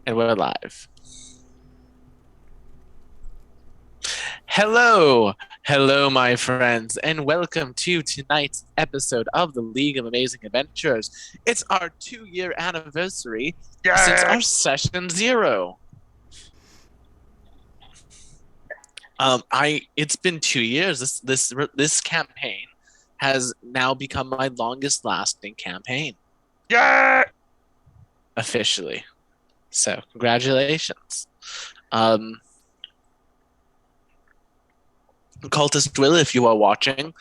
And we're live. Hello, hello, my friends, and welcome to tonight's episode of the League of Amazing Adventurers. It's our 2-year anniversary since our session 0. It's been 2 years. This campaign has now become my longest lasting campaign. Yeah. Officially. So, congratulations. Cultist Will, if you are watching,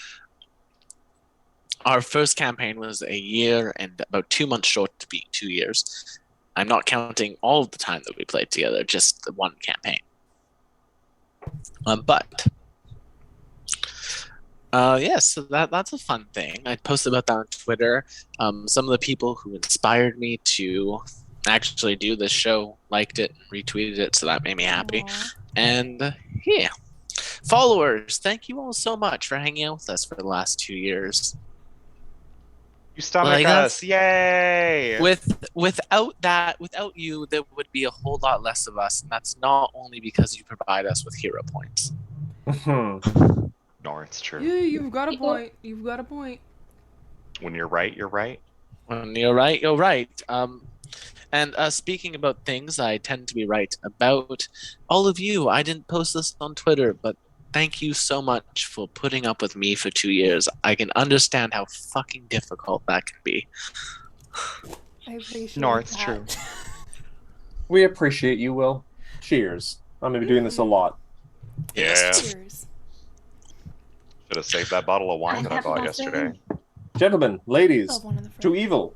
our first campaign was a year and about 2 months short to being 2 years. I'm not counting all of the time that we played together, just the one campaign. Yes, so that's a fun thing. I posted about that on Twitter. Some of the people who inspired me to actually do this show liked it and retweeted it, so that made me happy. Aww. And yeah. Followers, thank you all so much for hanging out with us for the last 2 years. You stomach us, yay! Without you, there would be a whole lot less of us, and that's not only because you provide us with hero points. No, it's true. Yeah, you've got a point. You've got a point. When you're right, you're right. When you're right, you're right. And speaking about things I tend to be right about, all of you, I didn't post this on Twitter, but thank you so much for putting up with me for 2 years. I can understand how fucking difficult that can be. I appreciate No, it's that. true. We appreciate you, Will. Cheers. I'm going to be doing this a lot. Yeah. Cheers. Should have saved that bottle of wine that I bought yesterday. Gentlemen, ladies, Oh, one in the to front. evil.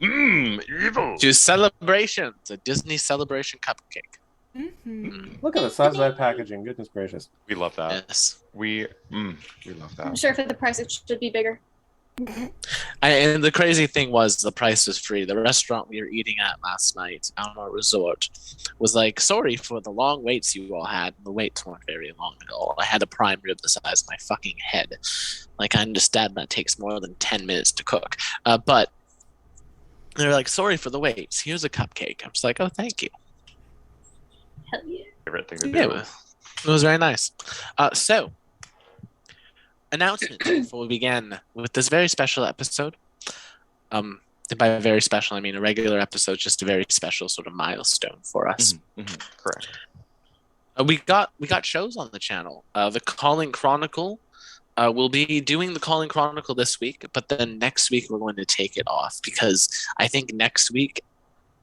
Evil! To celebrations, a Disney celebration cupcake. Mm-hmm. Look at the size of that packaging. Goodness gracious. We love that. Yes. We love that. I'm sure for the price it should be bigger. And the crazy thing was the price was free. The restaurant we were eating at last night on our resort was like, sorry for the long waits you all had. The waits weren't very long at all. I had a prime rib the size of my fucking head. Like, I understand that takes more than 10 minutes to cook. But they're like, sorry for the waits. Here's a cupcake. I'm just like, oh, thank you. Hell yeah. Favorite thing to do. Yeah, it was very nice. So, announcement before we begin with this very special episode. And by very special, I mean a regular episode, just a very special sort of milestone for us. Correct. We got shows on the channel. The Calling Chronicle. We'll be doing the Calling Chronicle this week, but then next week we're going to take it off because I think next week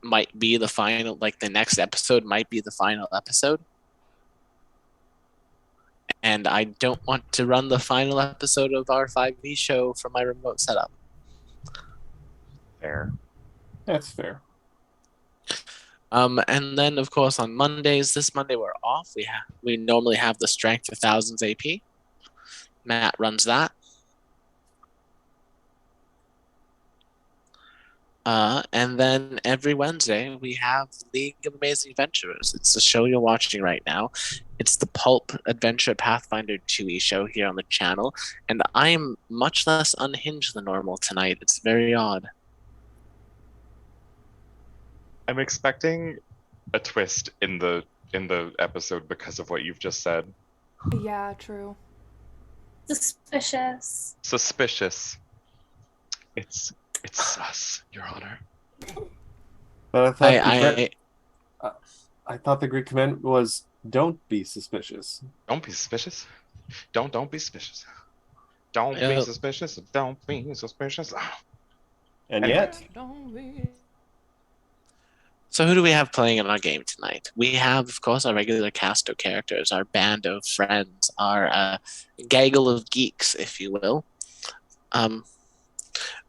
might be the final, like the next episode might be the final episode. And I don't want to run the final episode of our 5e show from my remote setup. Fair. That's fair. And then, of course, on Mondays, this Monday we're off. We normally have the Strength of Thousands AP. Matt runs that. And then every Wednesday we have League of Amazing Adventurers. It's the show you're watching right now. It's the Pulp Adventure Pathfinder 2e show here on the channel, and I am much less unhinged than normal tonight. It's very odd. I'm expecting a twist in the episode because of what you've just said. Yeah, true. Suspicious. Suspicious. It's sus, Your Honor. But I thought the Greek command was don't be suspicious. Don't be suspicious. Don't be suspicious. Don't be Yeah. suspicious. Don't be suspicious. And yet, Don't be. So who do we have playing in our game tonight? We have, of course, our regular cast of characters, our band of friends, our gaggle of geeks, if you will.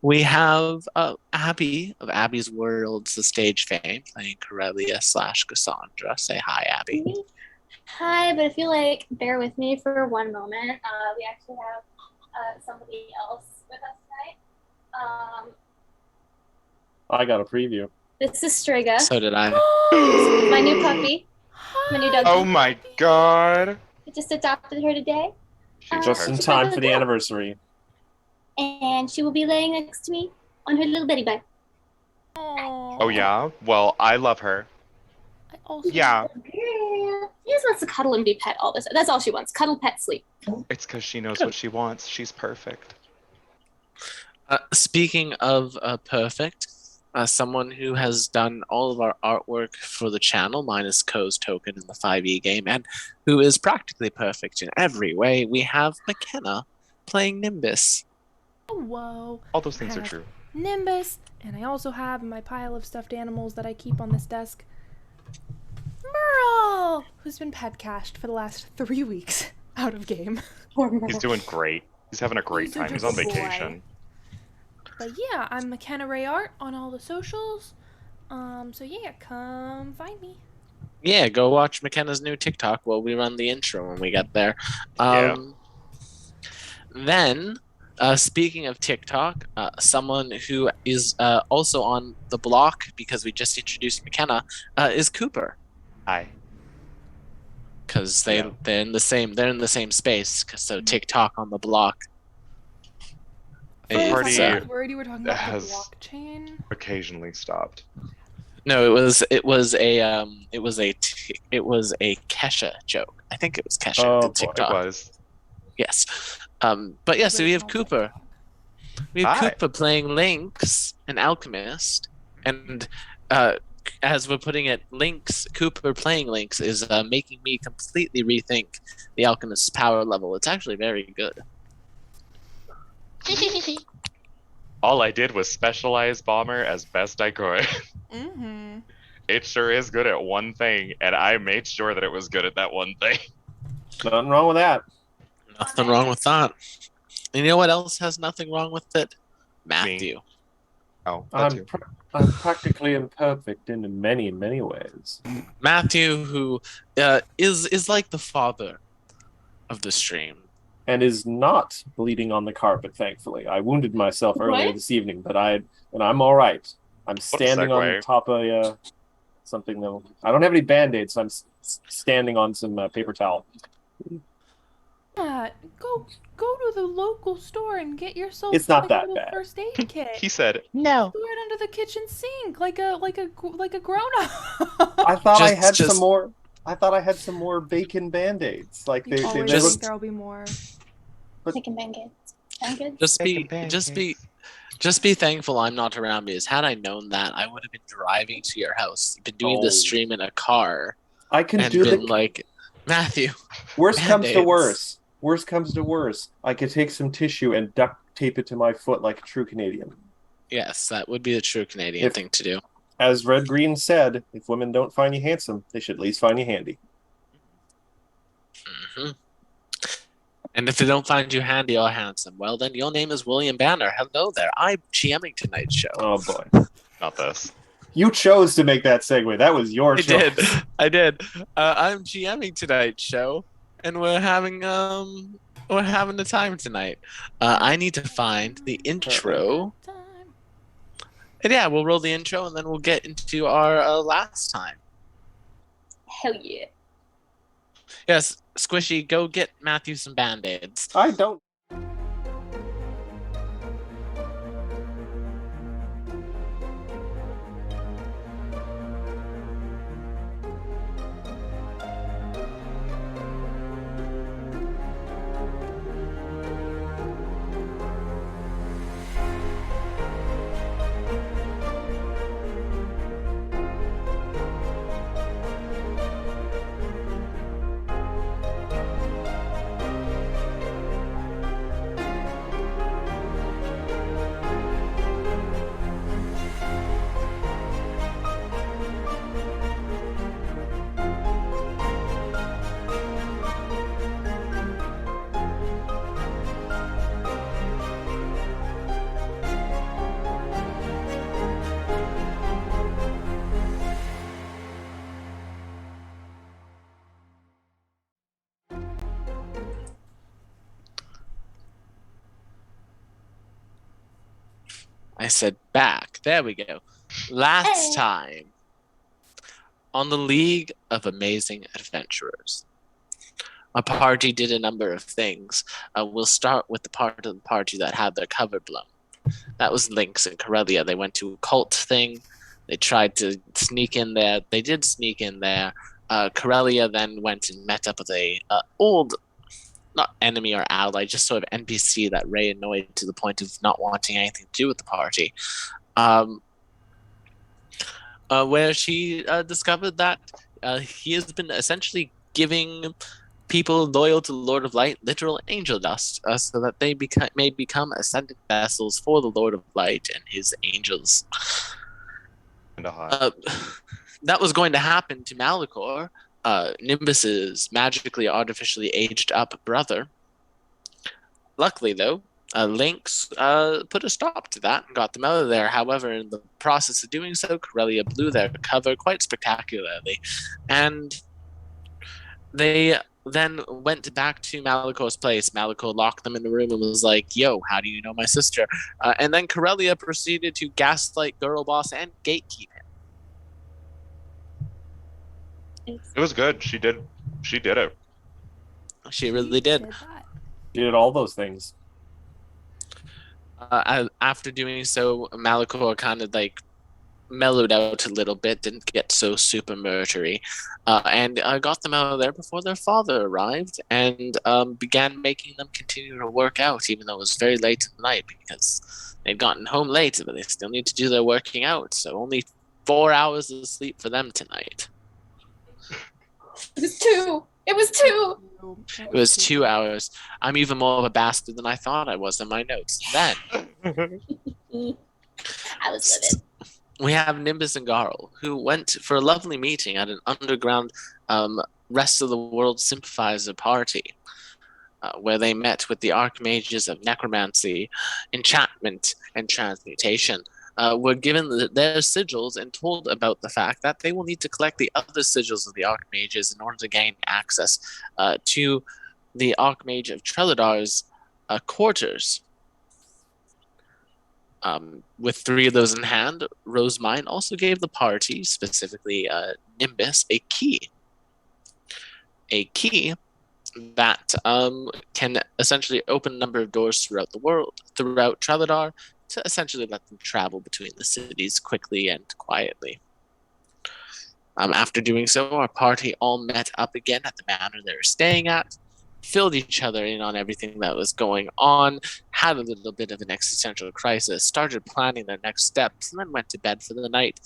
We have Abby of Abby's Worlds, the stage fame, playing Corellia / Cassandra. Say hi, Abby. Hi, but if you bear with me for one moment, we actually have somebody else with us tonight. I got a preview. This is Striga, So did I. my new puppy, my new dog. Oh my god. I just adopted her today, She's Just in hard. time for the anniversary. and she will be laying next to me on her little bitty bed. Oh yeah? Well, I love her. I also Yeah, Yeah. She just wants to cuddle and be pet all this. That's all she wants. Cuddle, pet, sleep. it's because she knows what she wants. She's perfect. Speaking of perfect, someone who has done all of our artwork for the channel, minus Ko's token in the 5e game, and who is practically perfect in every way, we have McKenna playing Nimbus. Whoa. All those things are Have true. Nimbus, and I also have in my pile of stuffed animals that I keep on this desk, Merle, who's been pet cached for the last 3 weeks out of game. Poor Merle. He's doing great. He's having a great He's a time. He's on good boy. vacation. But yeah, I'm McKenna Ray Art on all the socials. So yeah, come find me. Yeah, go watch McKenna's new TikTok while we run the intro when we get there. Yeah. Then, speaking of TikTok, someone who is also on the block because we just introduced McKenna is Cooper. Hi. Because Yeah. they're in the same space. So TikTok on the block. The It's, party Worried you were talking about has- the blockchain. Occasionally stopped. no, it was a Kesha joke. I think it was Kesha Oh, in boy. It TikTok. was. Yes. But yeah, so we have Cooper. We have Hi. Cooper playing Lynx, an alchemist, and as we're putting it, Cooper playing Lynx is making me completely rethink the alchemist's power level. It's actually very good. All I did was specialize Bomber as best I could. Mm-hmm. It sure is good at one thing, and I made sure that it was good at that one thing. Nothing wrong with that. Nothing wrong with that. And you know what else has nothing wrong with it? Matthew. Oh, that I'm, too. I'm practically imperfect in many, many ways. Matthew, who is like the father of the stream. And is not bleeding on the carpet, thankfully. I wounded myself earlier What? this evening, but I'm all right. I'm standing on segue. top of something though. I don't have any band-aids, so I'm standing on some paper towel. Go to the local store and get yourself It's not like that a little bad. first aid kit. He said, No. Throw it under the kitchen sink like a grown up. I thought I Just- had just- some more. I thought I had some more bacon band-aids. Like You they always just- think there'll be more. Making bangades. Bangades? Just be thankful I'm not around, because had I known that, I would have been driving to your house, been doing Oh. this stream in a car, I can and do been the like, Matthew. worst comes to Band-Aids. worst. Worst comes to worst. I could take some tissue and duct tape it to my foot like a true Canadian. Yes, that would be the true Canadian If- thing to do. As Red Green said, if women don't find you handsome, they should at least find you handy. hmm And if they don't find you handy or handsome, well, then your name is William Banner. Hello there. I'm GMing tonight's show. Oh boy. not this. You chose to make that segue. That was your I choice. did. I did. I'm GMing tonight's show, and we're having a time tonight. I need to find the intro. Time. And yeah, we'll roll the intro, and then we'll get into our last time. Hell yeah. Yes, Squishy, go get Matthew some band-aids. I don't. I said back. There we go. Last Hey. time on the League of Amazing Adventurers, a party did a number of things. We'll start with the part of the party that had their cover blown. That was Lynx and Corellia. They went to a cult thing. They tried to sneak in there. They did sneak in there. Corellia then went and met up with a old, not enemy or ally, just sort of NPC that Ray annoyed to the point of not wanting anything to do with the party. Where she discovered that he has been essentially giving people loyal to Lord of Light literal angel dust, so that they may become ascended vessels for the Lord of Light and his angels. Kinda hot. That was going to happen to Malachor, Nimbus's magically artificially aged up brother. Luckily, though, Lynx put a stop to that and got them out of there. However, in the process of doing so, Corellia blew their cover quite spectacularly, and they then went back to Malachor's place. Malachor locked them in the room and was like, "Yo, how do you know my sister?" And then Corellia proceeded to gaslight Girl Boss and gatekeep him. It was good. She did it. She really did. that. She did all those things. After doing so, Malachor kind of like mellowed out a little bit, didn't get so super murdery, and got them out of there before their father arrived, and began making them continue to work out, even though it was very late at night because they'd gotten home late, but they still need to do their working out. So only 4 hours of sleep for them tonight. It was 2. It was 2. It was 2 hours. I'm even more of a bastard than I thought I was in my notes. Then I was livid. we have Nimbus and Garl, who went for a lovely meeting at an underground rest of the world sympathizer party, where they met with the archmages of necromancy, enchantment, and transmutation. Were given their sigils and told about the fact that they will need to collect the other sigils of the archmages in order to gain access to the Archmage of Treladar's quarters. With 3 of those in hand, Rosemine also gave the party, specifically Nimbus, a key. A key that can essentially open a number of doors throughout the world, throughout Treladar, to essentially let them travel between the cities quickly and quietly. After doing so, our party all met up again at the manor they were staying at, filled each other in on everything that was going on, had a little bit of an existential crisis, started planning their next steps, and then went to bed for the night,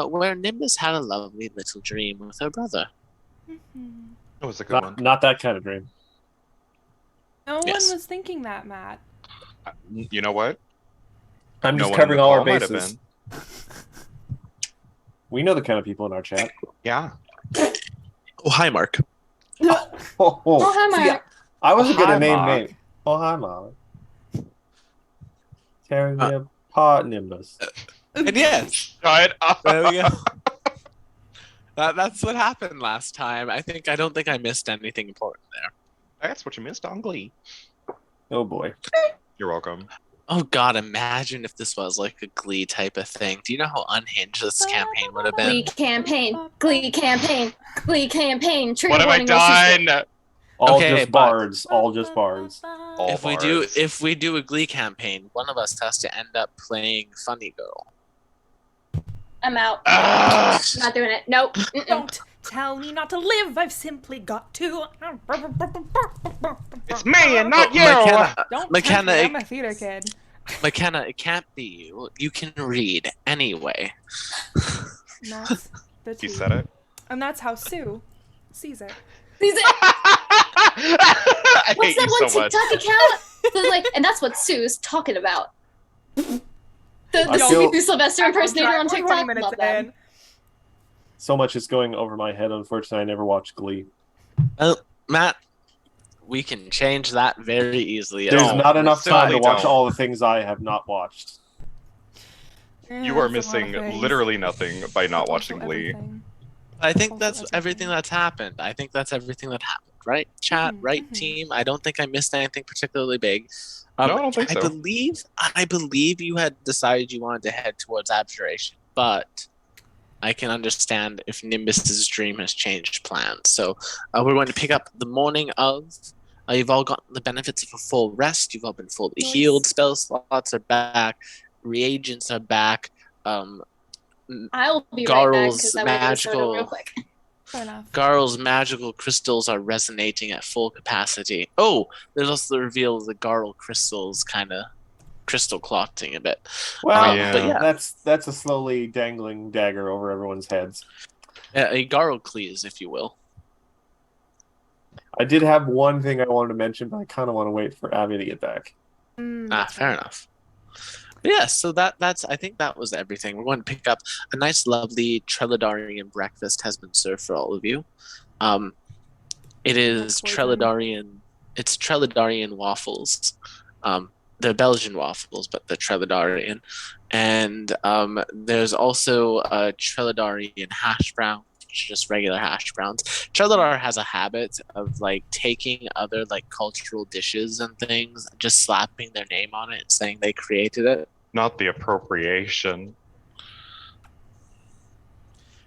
where Nimbus had a lovely little dream with her brother. Mhm. It was a good one. Not that kind of dream. No Yes. one was thinking that, Matt. You know what? I'm No just one in covering the all our call might have bases. been. We know the kind of people in our chat. Yeah. Oh, hi, Mark. Oh, Oh, hi, see, Mark. I wasn't Oh, hi, gonna name Mark. name. Oh, hi, Mark. Tearing me apart, Nimbus. And yes, Shut up. there we go. That's what happened last time. I don't think I missed anything important there. That's what you missed on Glee. Oh boy. You're welcome. Oh god, imagine if this was like a Glee type of thing. Do you know how unhinged this campaign would have Glee been? campaign. Glee campaign. Glee campaign. Trigger What have I warning, no secret. done? All Okay, just but- bards. All just bards. All If we do a Glee campaign, one of us has to end up playing Funny Girl. I'm out. Ah! Not doing it. Nope. Mm-mm. Don't tell me not to live. I've simply got to. It's me and not you. Don't McKenna, tempt me. I'm a theater kid. McKenna, it can't be you. You can read anyway. And that's the He tea. said it. And that's how Sue sees it. These- I What's hate that you one so much. TikTok account? That's like, and that's what Sue's talking about. The I feel- Sleepy Sylvester impersonator on We're 20 TikTok. minutes Love them. in. So much is going over my head. Unfortunately, I never watched Glee. Well, Matt, we can change that very easily. There's Don't. not enough time to Simply watch don't. all the things I have not watched. You are There's a lot of missing things. literally nothing by not Also watching Glee. everything. I think Also that's everything. everything that's happened. I think that's everything that happened, right? Chat, right, mhm. team? I don't think I missed anything particularly big. No, I don't think so. I believe you had decided you wanted to head towards abjuration, but I can understand if Nimbus's dream has changed plans. So we're going to pick up the morning of. You've all gotten the benefits of a full rest. You've all been fully Nice. healed. Spell slots are back. Reagents are back. I'll be right back Garl's because I want to get soda real magical quick. Fair enough. Garl's magical crystals are resonating at full capacity. Oh, there's also the reveal of the Garl crystals kind of crystal clotting a bit. Well, Yeah. But yeah, that's a slowly dangling dagger over everyone's heads. a Garlcleese, if you will. I did have one thing I wanted to mention, but I kind of want to wait for Abby to get back. That's Fair fine. enough. But yeah, so that's I think that was everything. We're going to pick up a nice, lovely Treladarian breakfast has been served for all of you. It is poison. Treladarian. It's Treladarian waffles. They're Belgian waffles, but they're Treladarian. And there's also a Treladarian hash brown, which are just regular hash browns. Treladar has a habit of like taking other like cultural dishes and things, just slapping their name on it and saying they created it. Not the appropriation.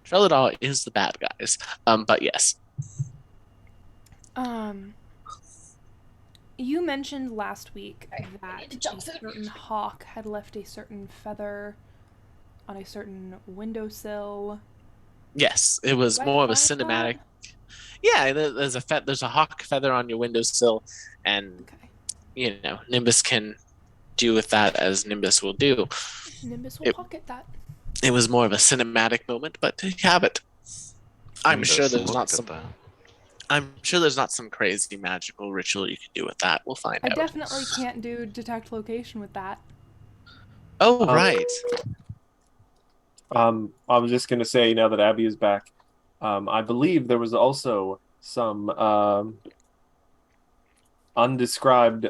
Treladar is the bad guys. But yes. You mentioned last week Sorry, I that need to jump a food. certain hawk had left a certain feather on a certain windowsill. Yes, it was Do I more of a find cinematic. that? Yeah, there's a hawk feather on your windowsill, and Okay. Nimbus can do with that as Nimbus will do. Nimbus will pocket that. It was more of a cinematic moment, but you have it. I'm Nimbus, sure there's look not at some. that. I'm sure there's not some crazy magical ritual you can do with that. We'll find I out. definitely can't do detect location with that. Oh right. I was just going to say, now that Abby is back, I believe there was also some undescribed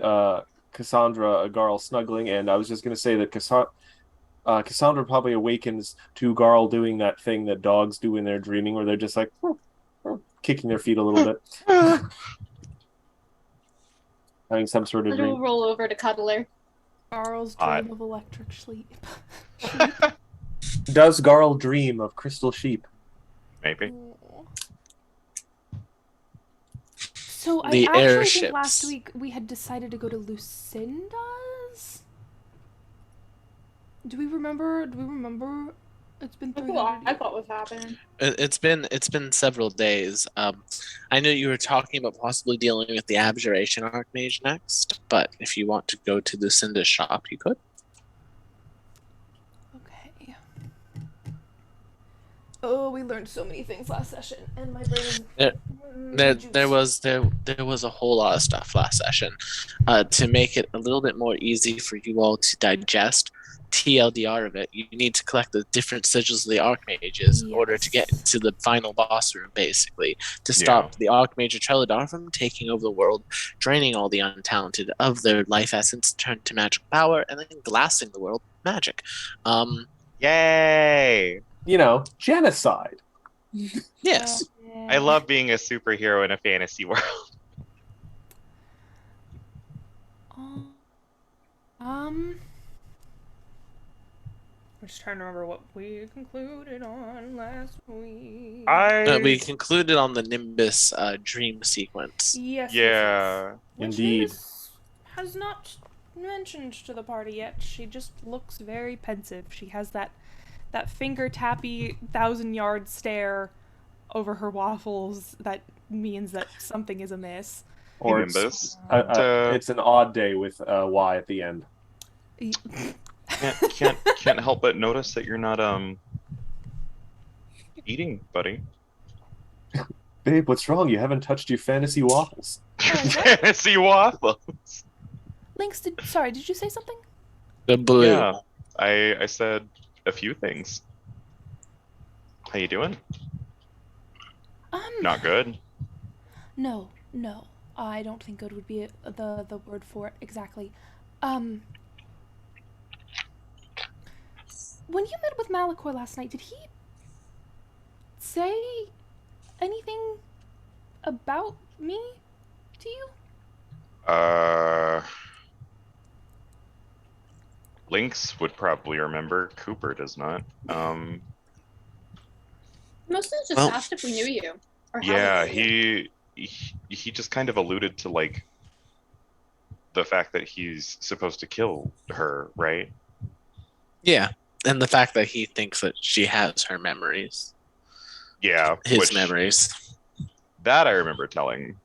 Cassandra Garl snuggling, and I was just going to say that Cassandra probably awakens to Garl doing that thing that dogs do when they're dreaming, where they're just like kicking their feet a little bit, having some sort of Little dream. roll over to cuddle her. Carl's Odd. dream of electric sleep. Does Garl dream of crystal sheep? Maybe. So The I actually airships. think last week we had decided to go to Lucinda's. Do we remember? It's been That's 300 what I thought was happening. It's been several days. I know you were talking about possibly dealing with the Abjuration Archmage next, but if you want to go to Lucinda's shop, you could. Okay. Oh, we learned so many things last session, and my brain. There was a whole lot of stuff last session. To make it a little bit more easy for you all to digest, TLDR of it, you need to collect the different sigils of the Archmages in order to get Yes. to the final boss room, basically, to stop the Archmage of Treladar from taking over the world, draining all the untalented of their life essence, turn to magic power, and then glassing the world with magic. Yay! Genocide. Yes. I love being a superhero in a fantasy world. I'm just trying to remember what we concluded on last week. We concluded on the Nimbus dream sequence. Yes. Yeah. Which Indeed. Nimbus has not mentioned to the party yet. She just looks very pensive. She has that finger tappy 1,000-yard stare over her waffles that means that something is amiss. Or Nimbus. it's an odd day with Y at the end. Can't help but notice that you're not eating, buddy. Babe, what's wrong? You haven't touched your fantasy waffles. Fantasy waffles. Lynx, did you say something? The blue. Yeah, I said a few things. How you doing? Not good. No. I don't think good would be the word for it exactly. When you met with Malachor last night, did he say anything about me to you? Lynx would probably remember. Cooper does not. Mostly just Well- asked if we knew you. Or how Yeah, we knew you. he just kind of alluded to like the fact that he's supposed to kill her, right? Yeah. And the fact that he thinks that she has her memories, Yeah, his which, memories. that I remember telling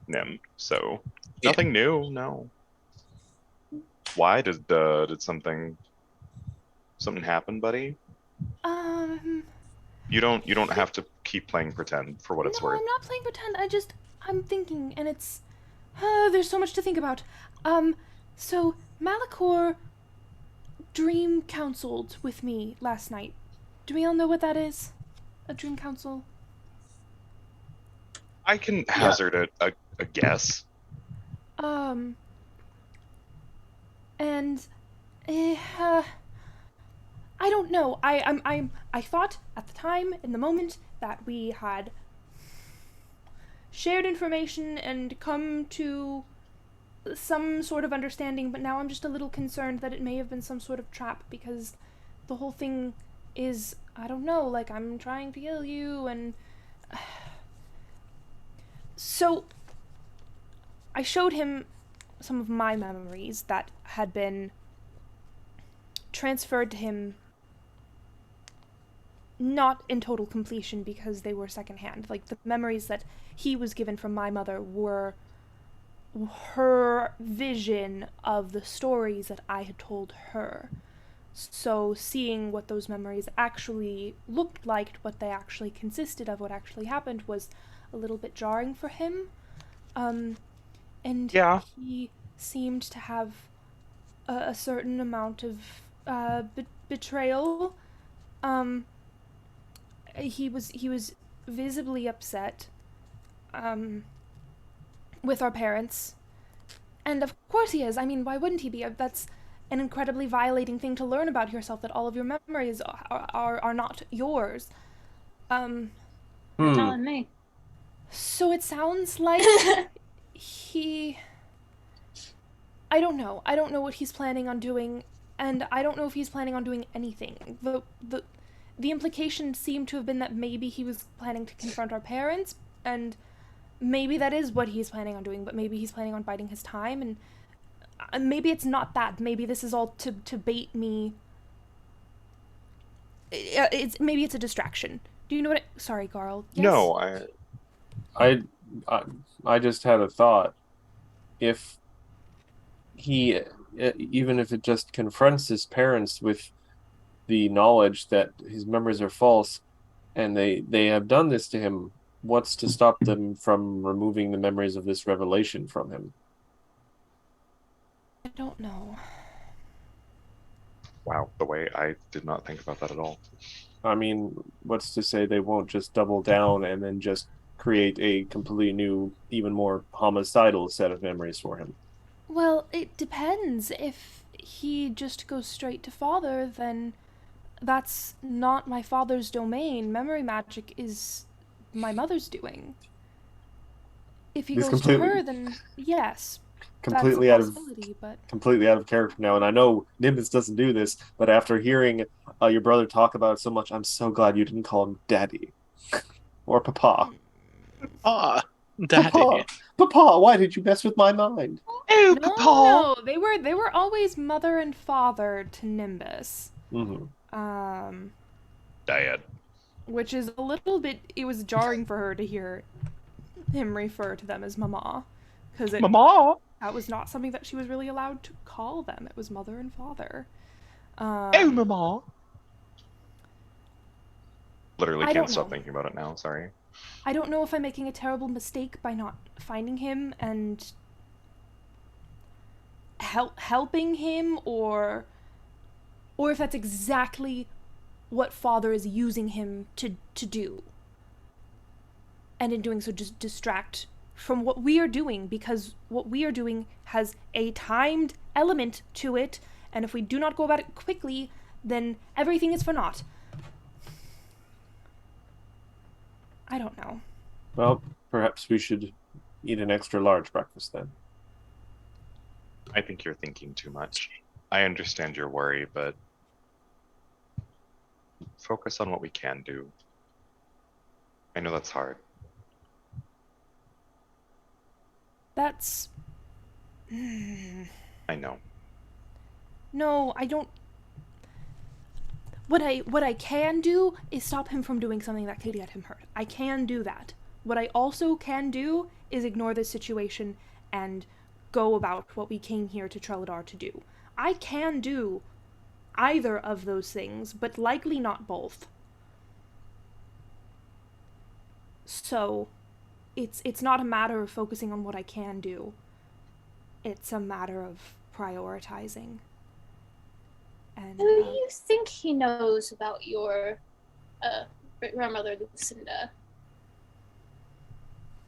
Nim. So Yeah. nothing new. No. Why did something happen, buddy? Um, You don't have to keep playing pretend for what it's no, worth. I'm not playing pretend. I'm thinking, and it's, there's so much to think about. So Malachor dream counseled with me last night. Do we all know what that is? A dream council? I can hazard a guess. And, I don't know. I thought at the time, in the moment, that we had shared information and come to some sort of understanding, but now I'm just a little concerned that it may have been some sort of trap because the whole thing is, I don't know, like I'm trying to kill you and so I showed him some of my memories that had been transferred to him, not in total completion because they were secondhand. Like the memories that he was given from my mother were her vision of the stories that I had told her. So seeing what those memories actually looked like, what they actually consisted of, what actually happened was a little bit jarring for him. And Yeah. he seemed to have a certain amount of betrayal. He was visibly upset with our parents. And of course he is. I mean, why wouldn't he be? That's an incredibly violating thing to learn about yourself, that all of your memories are not yours. You're telling me. So it sounds like he... I don't know. I don't know what he's planning on doing, and I don't know if he's planning on doing anything. The implication seemed to have been that maybe he was planning to confront our parents, and maybe that is what he's planning on doing, but maybe he's planning on biding his time, and maybe it's not that. Maybe this is all to bait me. Maybe it's a distraction. Do you know what Sorry, Garl. Yes? No, I just had a thought. If he, even if it just confronts his parents with the knowledge that his memories are false, and they have done this to him, what's to stop them from removing the memories of this revelation from him? I don't know. wow, the way I did not think about that at all. I mean, what's to say they won't just double down and then just create a completely new, even more homicidal set of memories for him? Well, it depends. If he just goes straight to father, then that's not my father's domain. Memory magic is my mother's doing. If he He's goes completely- to her, then yes, Completely that's out a of possibility, but completely out of character now. And I know Nimbus doesn't do this, but after hearing your brother talk about it so much, I'm so glad you didn't call him Daddy or Papa. Ah, Daddy. Papa, Papa, why did you mess with my mind? Oh, no, they were always mother and father to Nimbus. Dad. Which is a little bit, it was jarring for her to hear him refer to them as mama, because Mama. that was not something that she was really allowed to call them. It was mother and father. Oh, Mama. Literally I can't don't stop know. thinking about it now. Sorry. I don't know if I'm making a terrible mistake by not finding him and helping him, or if that's exactly what father is using him to do. And in doing so, just distract from what we are doing, because what we are doing has a timed element to it, and if we do not go about it quickly, then everything is for naught. I don't know. Well, perhaps we should eat an extra large breakfast then. I think you're thinking too much. I understand your worry, but focus on what we can do. I know that's hard. That's... I know. No, I don't... What I can do is stop him from doing something that could get him hurt. I can do that. What I also can do is ignore this situation and go about what we came here to Treladar to do. I can do either of those things, but likely not both. So, it's not a matter of focusing on what I can do. It's a matter of prioritizing. And Who do you think he knows about your grandmother Lucinda?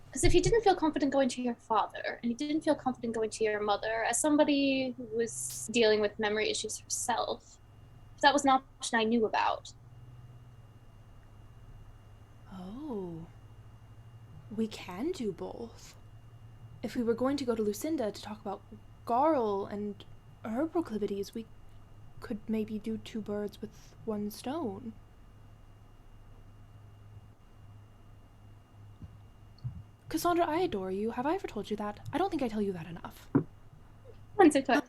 Because if he didn't feel confident going to your father, and he didn't feel confident going to your mother, as somebody who was dealing with memory issues herself, that was an option I knew about. oh, we can do both. If we were going to go to Lucinda to talk about Garl and her proclivities, we could maybe do 2 birds with 1 stone. Cassandra, I adore you. Have I ever told you that? I don't think I tell you that enough. Once or twice.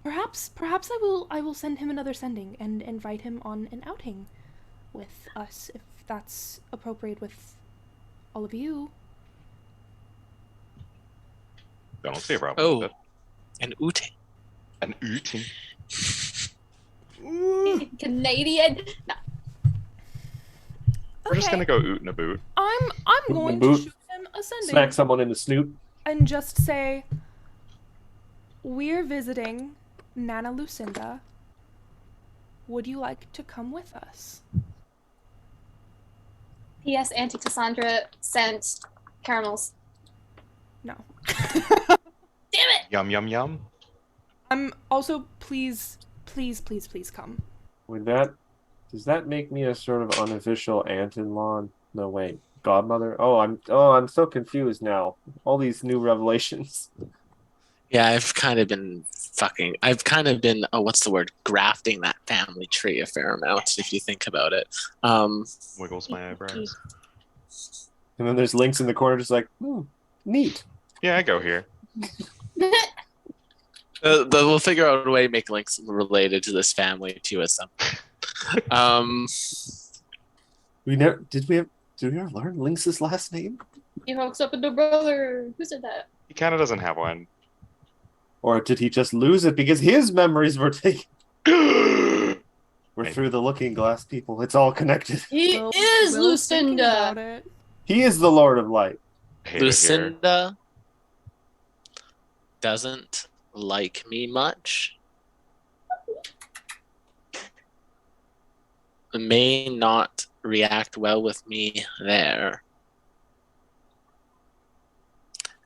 Perhaps I will send him another sending and invite him on an outing with us, if that's appropriate with all of you. Don't see a problem Oh, with it. and Ute. An ooting. Canadian. No. We're just Okay. gonna go oot and a boot. I'm in going the to boot. shoot him a sending Smack someone in the snoot. and just say, we're visiting Nana Lucinda. Would you like to come with us? P.S. Auntie Cassandra sent caramels. No. Damn it! Yum yum yum. I'm also, please come. With that, does that make me a sort of unofficial aunt-in-law? No, wait, godmother. I'm so confused now. All these new revelations. Yeah, I've kind of been what's the word, grafting that family tree a fair amount, if you think about it. Wiggles my eyebrows. And then there's Lynx in the corner, just like, neat. Yeah, I go here. We'll figure out a way to make links related to this family too at some point. Did we ever learn Lynx's last name? He hooks up with the brother. Who said that? He kind of doesn't have one. Or did he just lose it because his memories were taken? We're Maybe. through the looking glass, people. It's all connected. He Will- is Will's thinking about Lucinda. it. He is the Lord of Light. Hate it here. Lucinda doesn't like me much. May not react well with me there.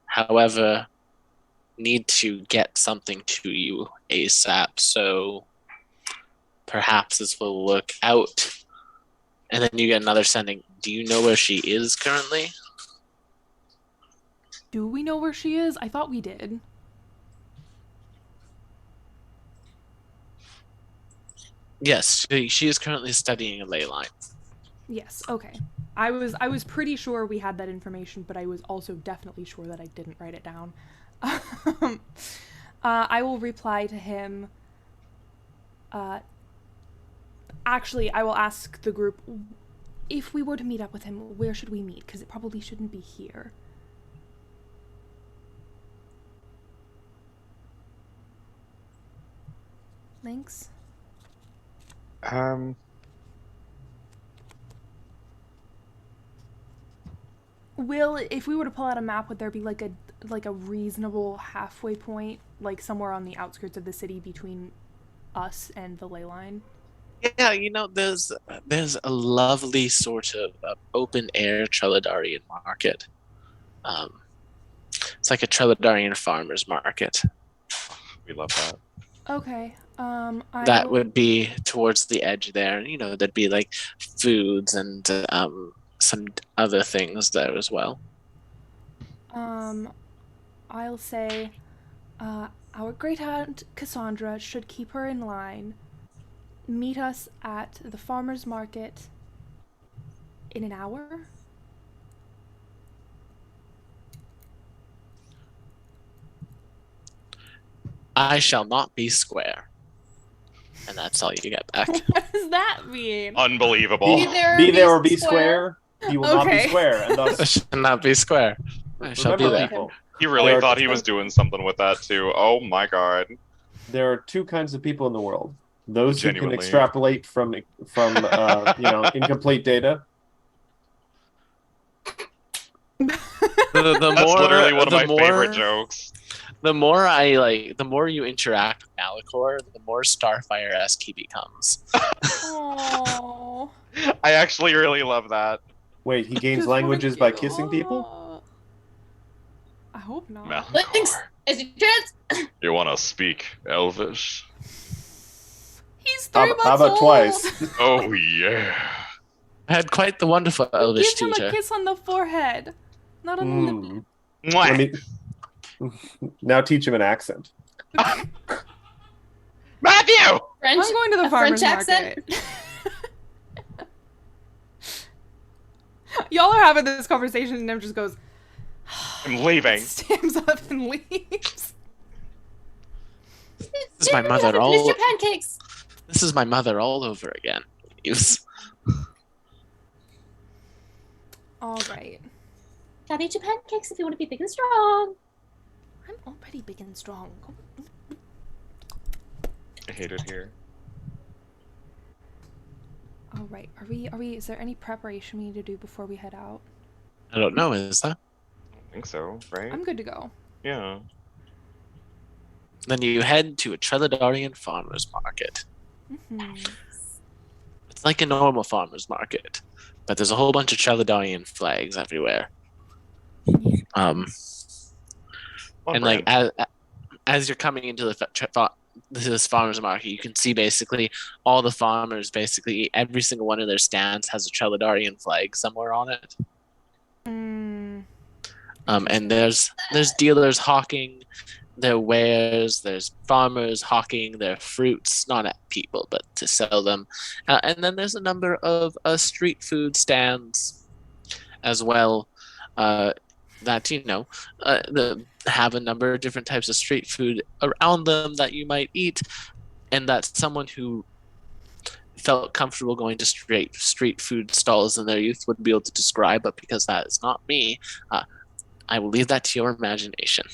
However, need to get something to you ASAP, so perhaps this will work out. And then you get another sending. Do you know where she is currently? Do we know where she is? I thought we did. Yes, she is currently studying a ley line. Yes, okay. I was pretty sure we had that information, but I was also definitely sure that I didn't write it down. I will reply to him. Actually, I will ask the group, if we were to meet up with him, where should we meet? Because it probably shouldn't be here. Lynx? Will, if we were to pull out a map, would there be like a reasonable halfway point, like somewhere on the outskirts of the city between us and the ley line? Yeah, there's a lovely sort of open air Treladarian market. It's like a Treladarian farmers market. We love that. Okay. That would be towards the edge there. There'd be like foods and some other things there as well. I'll say, our great aunt Cassandra should keep her in line. Meet us at the farmer's market in an hour. I shall not be square. and that's all you get back. What does that mean? Unbelievable. Be there or be square. He will not be Okay. square, and I thus should not be square. I shall be remember, there. people. He really There are thought he two- was doing something with that too. Oh my god. There are two kinds of people in the world: those who can Genuinely. extrapolate from incomplete data. The That's more, literally one of the my more, favorite jokes. The more you interact with Malachor, the more Starfire-esque he becomes. Oh. I actually really love that. Wait, he gains languages by kissing people? I hope not. Thanks. Is it trans? You want to speak Elvish? He's 3 months How about old. twice? Oh yeah. I had quite the wonderful Elvish Give him teacher. a kiss on the forehead, not on the lip. Mm. Mwah. Let me now teach him an accent. Matthew! French. I'm going to the a farmer's French accent? market. Y'all are having this conversation, and Nim just goes, I'm leaving. stands up and leaves. This is my mother Finish all. your pancakes. This is my mother all over again. All right. Gotta eat your pancakes if you want to be big and strong. I'm already big and strong. I hate it here. All right. Are we? Is there any preparation we need to do before we head out? I don't know, is that? I think so, right? I'm good to go. Yeah. Then you head to a Treladarian farmer's market. Hmm. It's like a normal farmer's market, but there's a whole bunch of Treladarian flags everywhere. On And like as you're coming into this farmer's market, you can see basically all the farmers. Basically, every single one of their stands has a Treladarian flag somewhere on it. Mm. And there's dealers hawking their wares. There's farmers hawking their fruits, not at people, but to sell them. And then there's a number of street food stands as well. That have a number of different types of street food around them that you might eat, and that someone who felt comfortable going to street food stalls in their youth would be able to describe. But because that is not me, I will leave that to your imagination.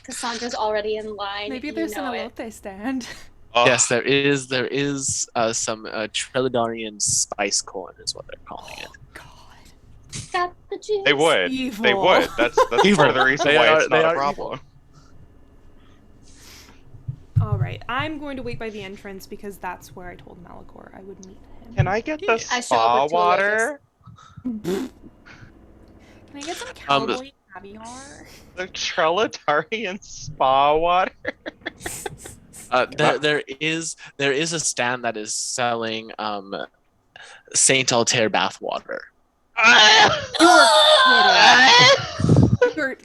Cassandra's already in line. Maybe you there's an know it. elote stand. Oh, Yes, there is some Treladarian spice corn is what they're calling it. God. Got the juice. they would. Evil. They would. That's part of the reason They why are- it's they not a are problem. All right. I'm going to wait by the entrance because that's where I told Malachor I would meet him. Can I get the I show spa up with two water? Can I get some cowboy caviar? The Treladarian spa water? There is a stand that is selling Saint Altair bathwater.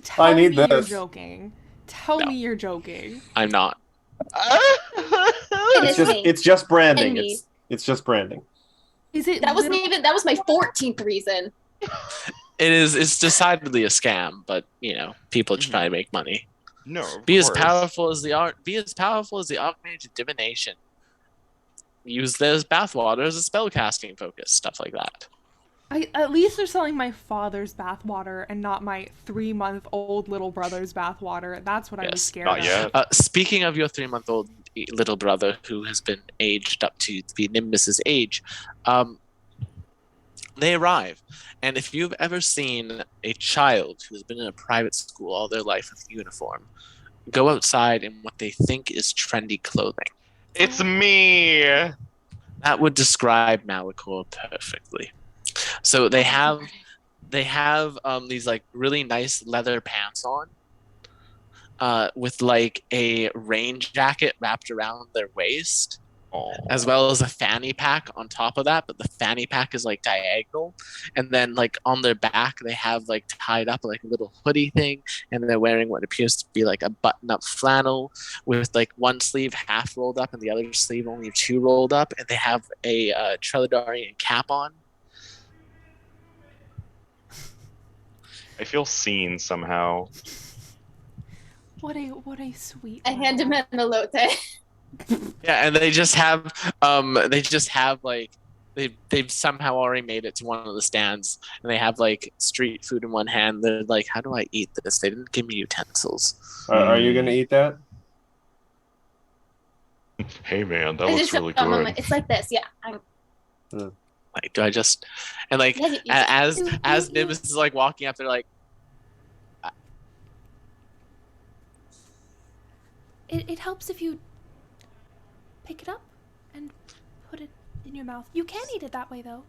Tell I need me you're this. joking. Tell No. me you're joking. I'm not. It is me. It's just branding. And me. It's just branding. Is it That wasn't literal- even. That was my 14th reason. It's decidedly a scam, but people try to make money. No, of Be as course. powerful as the Archmage of Divination. Use this bathwater as a spellcasting focus, stuff like that. At least they're selling my father's bathwater and not my 3-month-old little brother's bathwater. That's what I was Yes, scared not of. yet. Speaking of your 3-month-old little brother who has been aged up to the Nimbus's age, they arrive. And if you've ever seen a child who's been in a private school all their life with a uniform, go outside in what they think is trendy clothing. It's me. That would describe Malachor perfectly. So they have these like really nice leather pants on, with like a rain jacket wrapped around their waist, Oh. as well as a fanny pack on top of that, but the fanny pack is like diagonal, and then like on their back they have like tied up like a little hoodie thing, and they're wearing what appears to be like a button-up flannel with like one sleeve half rolled up and the other sleeve only 2 rolled up, and they have a Treladarian cap on. I feel seen somehow. What a sweet. I hand him lad. an elote. Yeah, and they just have like they've somehow already made it to one of the stands, and they have like street food in one hand. They're like, how do I eat this? They didn't give me utensils. Are you gonna eat that? Hey man, that I looks just really a moment. good. It's like this, yeah. I'm Like, do I just and like Yeah, you as just- as Nimbus is like walking up, they're like, It helps if you pick it up and put it in your mouth. You can eat it that way, though.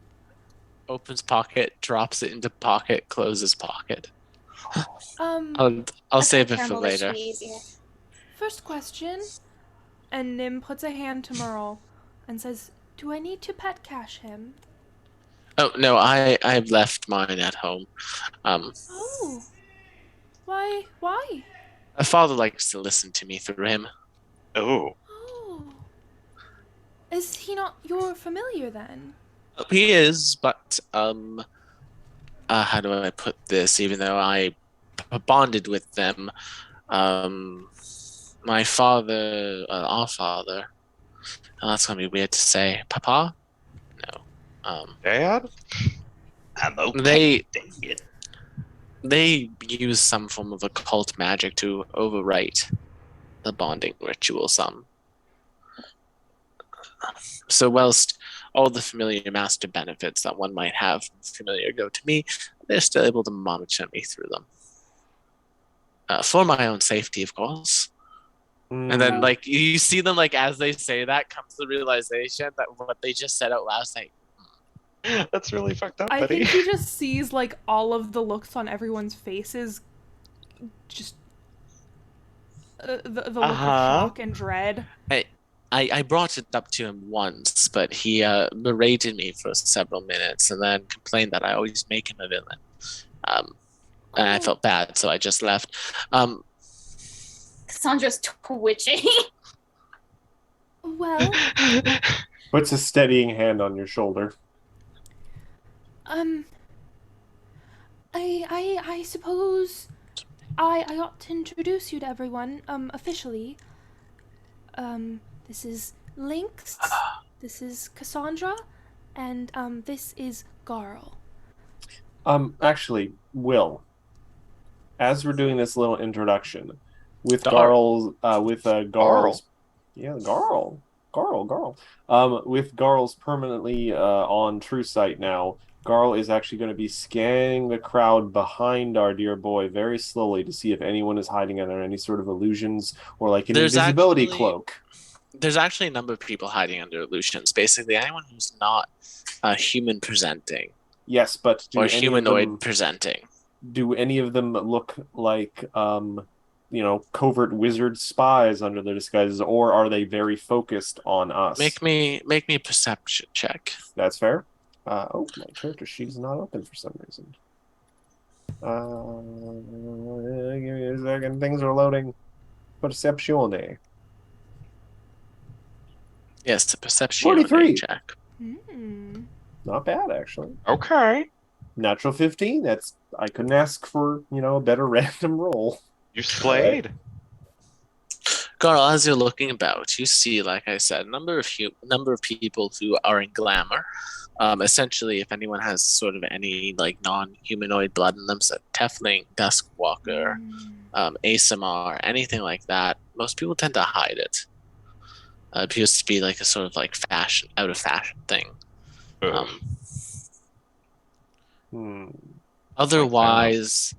opens pocket, drops it into pocket, closes pocket. Um, I'll save it for caramel is later. easier. first question. And Nim puts a hand to Merle and says, "Do I need to pet cash him?" Oh no, I've left mine at home. Oh. Why? Why? My father likes to listen to me through him. Oh, Oh. Is he not your familiar then? He is, but how do I put this? Even though I bonded with them, my father, our father. Oh, that's gonna be weird to say. Papa? No. Dad? I'm okay. They use some form of occult magic to overwrite the bonding ritual some. So whilst all the familiar master benefits that one might have from familiar go to me, they're still able to monitor me through them. For my own safety, of course. And then, like, you see them, like, as they say that, comes the realization that what they just said out loud is like, That's really fucked up, I buddy. think he just sees like all of the looks on everyone's faces, just the look of shock and dread. I brought it up to him once, but he berated me for several minutes and then complained that I always make him a villain. And I felt bad, so I just left. Cassandra's twitching. Well, Puts a steadying hand on your shoulder. I suppose I ought to introduce you to everyone, officially. This is Lynx, this is Cassandra, and, this is Garl. Actually, Will, as we're doing this little introduction, with Garl. Garl's, yeah, Garl, with Garl's permanently on True Sight now, Garl is actually going to be scanning the crowd behind our dear boy very slowly to see if anyone is hiding under any sort of illusions or like an There's invisibility actually- cloak. There's actually a number of people hiding under illusions. Basically, anyone who's not human presenting Yes, but or humanoid presenting. do any of them look like covert wizard spies under their disguises, or are they very focused on us? Make me a perception check. That's fair. My character sheet's not open for some reason. Give me a second. Things are loading. Percepzione. Yes, a perception 43. check. Not bad, actually. Okay. Natural 15. I couldn't ask for a better random roll. You slayed. Carl, as you're looking about, you see, like I said, a number of people who are in glamour. Essentially, if anyone has sort of any like non-humanoid blood in them, so Tefling, Duskwalker, ASMR, anything like that, most people tend to hide it. It appears to be like a sort of like out of fashion thing. Otherwise,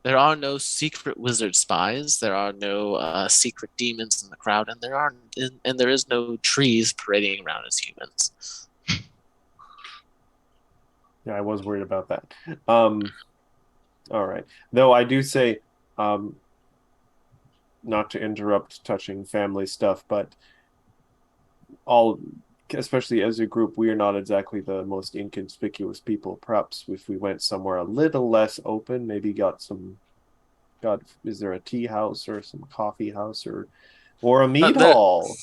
there are no secret wizard spies. There are no secret demons in the crowd, and there is no trees parading around as humans. Yeah, I was worried about that. All right. Though I do say, not to interrupt touching family stuff, but especially as a group, we are not exactly the most inconspicuous people. Perhaps if we went somewhere a little less open, maybe is there a tea house or some coffee house or a meat hall?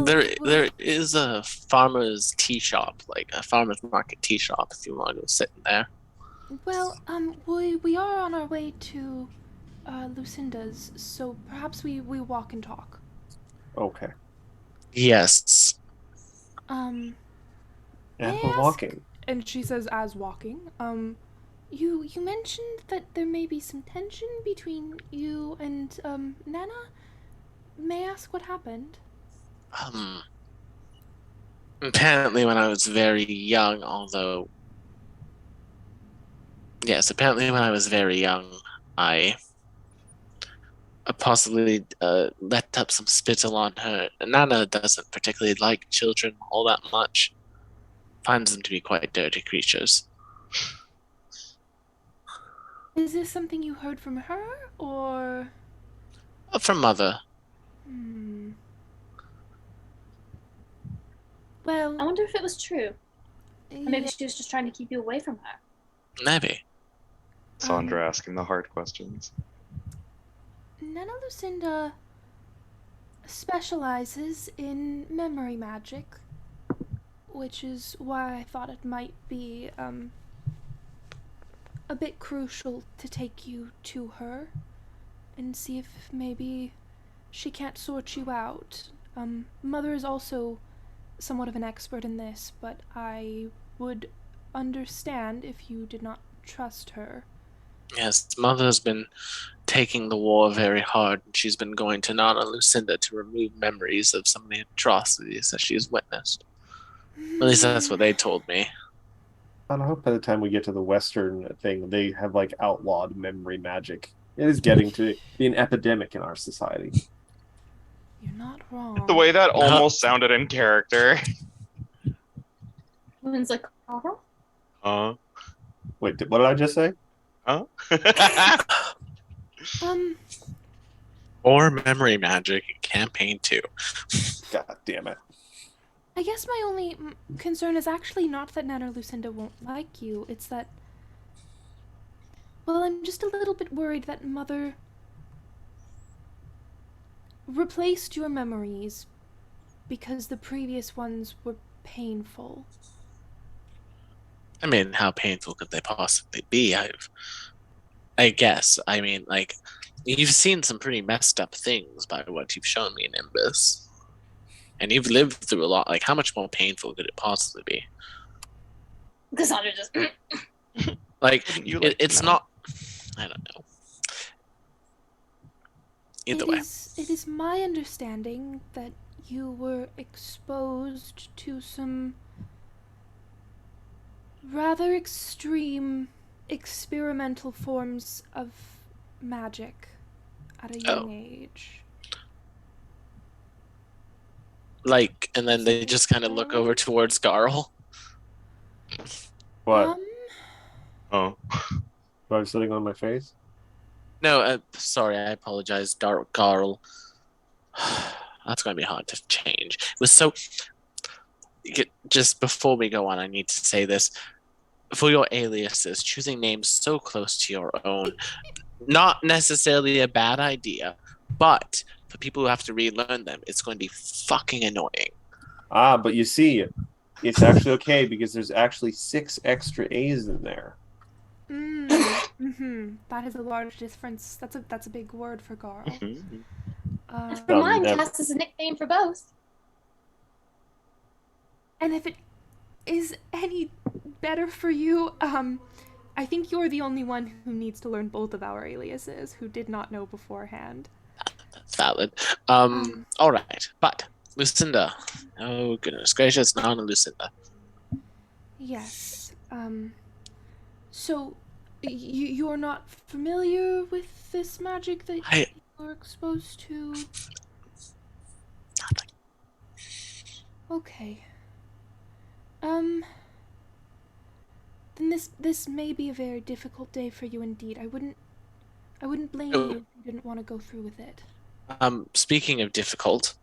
There is a farmer's tea shop, like a farmer's market tea shop, if you want to go sit in there. Well, we are on our way to Lucinda's, so perhaps we walk and talk. Okay. Yes. Um, And May I we're ask- walking. and she says as walking, you mentioned that there may be some tension between you and Nana. May I ask what happened? Apparently when I was very young, although yes, apparently when I was very young, I possibly let up some spittle on her. Nana doesn't particularly like children all that much. Finds them to be quite dirty creatures. Is this something you heard from her, or? From mother. Hmm. Well, I wonder if it was true. Or maybe yeah, she was just trying to keep you away from her. Maybe. Sandra asking the hard questions. Nana Lucinda specializes in memory magic, which is why I thought it might be a bit crucial to take you to her and see if maybe she can't sort you out. Mother is also somewhat of an expert in this, but I would understand if you did not trust her. Yes, mother's been taking the war very hard. She's been going to Nana Lucinda to remove memories of some of the atrocities that she's witnessed. At least that's what they told me. And I hope by the time we get to the Western thing, they have like outlawed memory magic. It is getting to be an epidemic in our society. You're not wrong. The way that almost sounded in character. Women's like, Huh? Wait, what did I just say? Huh? Or memory magic in campaign 2. God damn it. I guess my only concern is actually not that Nana Lucinda won't like you. It's that, well, I'm just a little bit worried that Mother replaced your memories because the previous ones were painful. I mean, how painful could they possibly be? I guess. I mean, like, you've seen some pretty messed up things by what you've shown me in Nimbus. And you've lived through a lot. Like, how much more painful could it possibly be? Cassandra just. Like, Wouldn't you like to it's know? not. I don't know. Either way. It is my understanding that you were exposed to some rather extreme experimental forms of magic at a young age. Like, and then they just kind of look over towards Garl. What? Oh. Do I have something on my face? No, sorry, I apologize, Garl. That's going to be hard to change. It was so. Just before we go on, I need to say this. For your aliases, choosing names so close to your own, not necessarily a bad idea, but for people who have to relearn them, it's going to be fucking annoying. Ah, but you see, it's actually okay because there's actually 6 extra A's in there. That is a large difference. That's a big word for Garl. For mine, never. Cass is a nickname for both. And if it is any better for you, I think you're the only one who needs to learn both of our aliases, who did not know beforehand. That's valid. All right, but Lucinda. Oh goodness gracious, Nana Lucinda. Yes. So, you're not familiar with this magic that you were exposed to? Nothing. Okay. Then this may be a very difficult day for you indeed. I wouldn't blame you if you didn't want to go through with it. Speaking of difficult,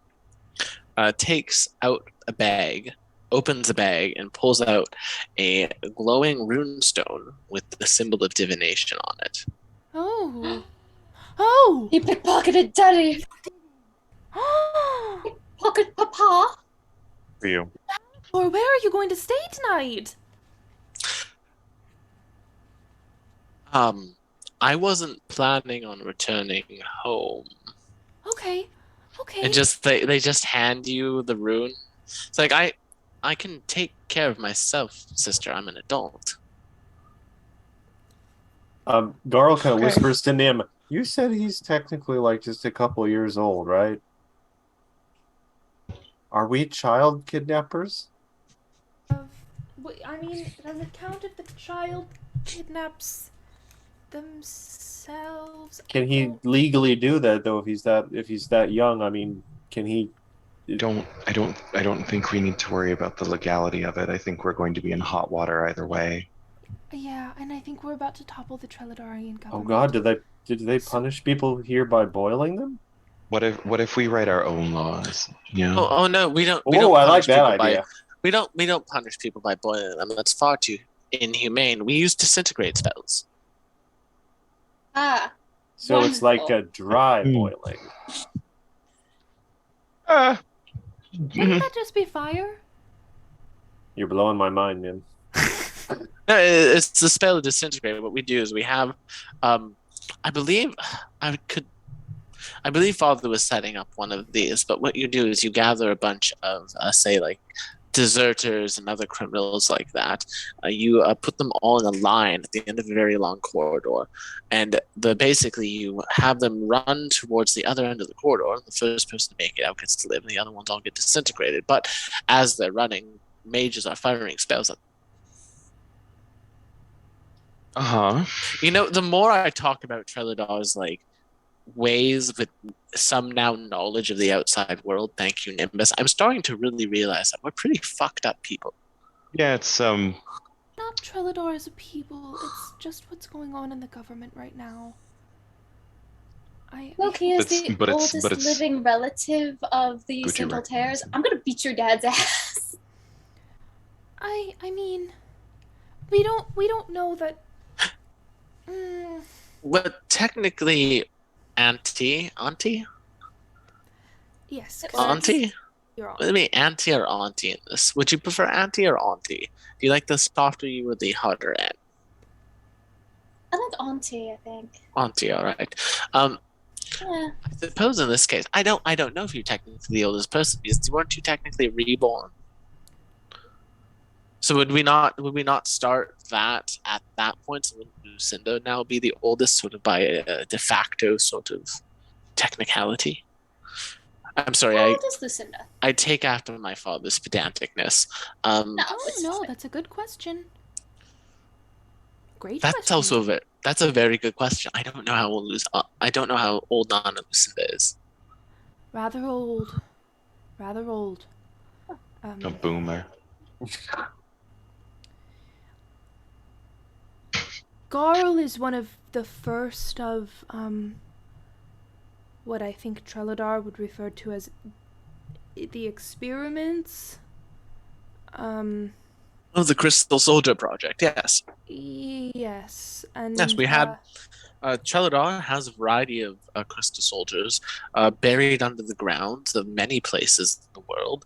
takes out a bag, opens a bag, and pulls out a glowing runestone with the symbol of divination on it. Oh. Oh! He pickpocketed Daddy! Pocket Papa! For you. Or where are you going to stay tonight? I wasn't planning on returning home. Okay. Okay. and just they just hand you the rune. It's like I can take care of myself, sister. I'm an adult. Garl kind of Okay. whispers to Nim, "You said he's technically like just a couple years old, right? Are we child kidnappers?" I mean, does it count if the child kidnaps themselves? Can he legally do that though? If he's that young, I mean, can he? I don't think we need to worry about the legality of it. I think we're going to be in hot water either way. Yeah, and I think we're about to topple the Treladarian government. Oh God, did they punish people here by boiling them? What if we write our own laws? You know? Oh no, we don't. We Oh, don't I like punish that people idea. we don't punish people by boiling them. That's far too inhumane. We use disintegrate spells. Ah, So it's like Wonderful. a dry Hmm. boiling. Wouldn't that just be fire? You're blowing my mind, Nim. No, it's the spell of disintegrate. What we do is we have, I believe Father was setting up one of these. But what you do is you gather a bunch of, say, like deserters and other criminals like that. You put them all in a line at the end of a very long corridor, and basically you have them run towards the other end of the corridor. The first person to make it out gets to live, and the other ones all get disintegrated. But as they're running, mages are firing spells at them. You know, the more I talk about Treladar's like ways with some now knowledge of the outside world, thank you, Nimbus, I'm starting to really realize that we're pretty fucked up people. Yeah, it's Not Trelador as a people. It's just what's going on in the government right now. look, he is It's- the but it's- oldest but it's- living relative of the Gucci Central Terrors. reference. I'm gonna beat your dad's ass. I mean, we don't know that. Well, technically, auntie, Yes, auntie. you're on. Let me auntie or auntie in this. Would you prefer auntie or auntie? Do you like the softer you or the harder end? I like Auntie, I think. Auntie, all right. Yeah. I suppose in this case, I don't know if you're technically the oldest person because weren't you technically reborn? So would we not start that at that point? So would Lucinda now be the oldest, sort of by a de facto sort of technicality? I'm sorry, How old is Lucinda? I take after my father's pedanticness. No, Oh it's no, fine. that's a good question. Great That's question. also that's a very good question. I don't know how old Nana Lucinda is. rather old. Rather old. a boomer. Garl is one of the first of what I think Treladar would refer to as the experiments. Oh, the Crystal Soldier Project. Yes. Yes, and Yes, we had Treladar has a variety of crystal soldiers buried under the ground of many places in the world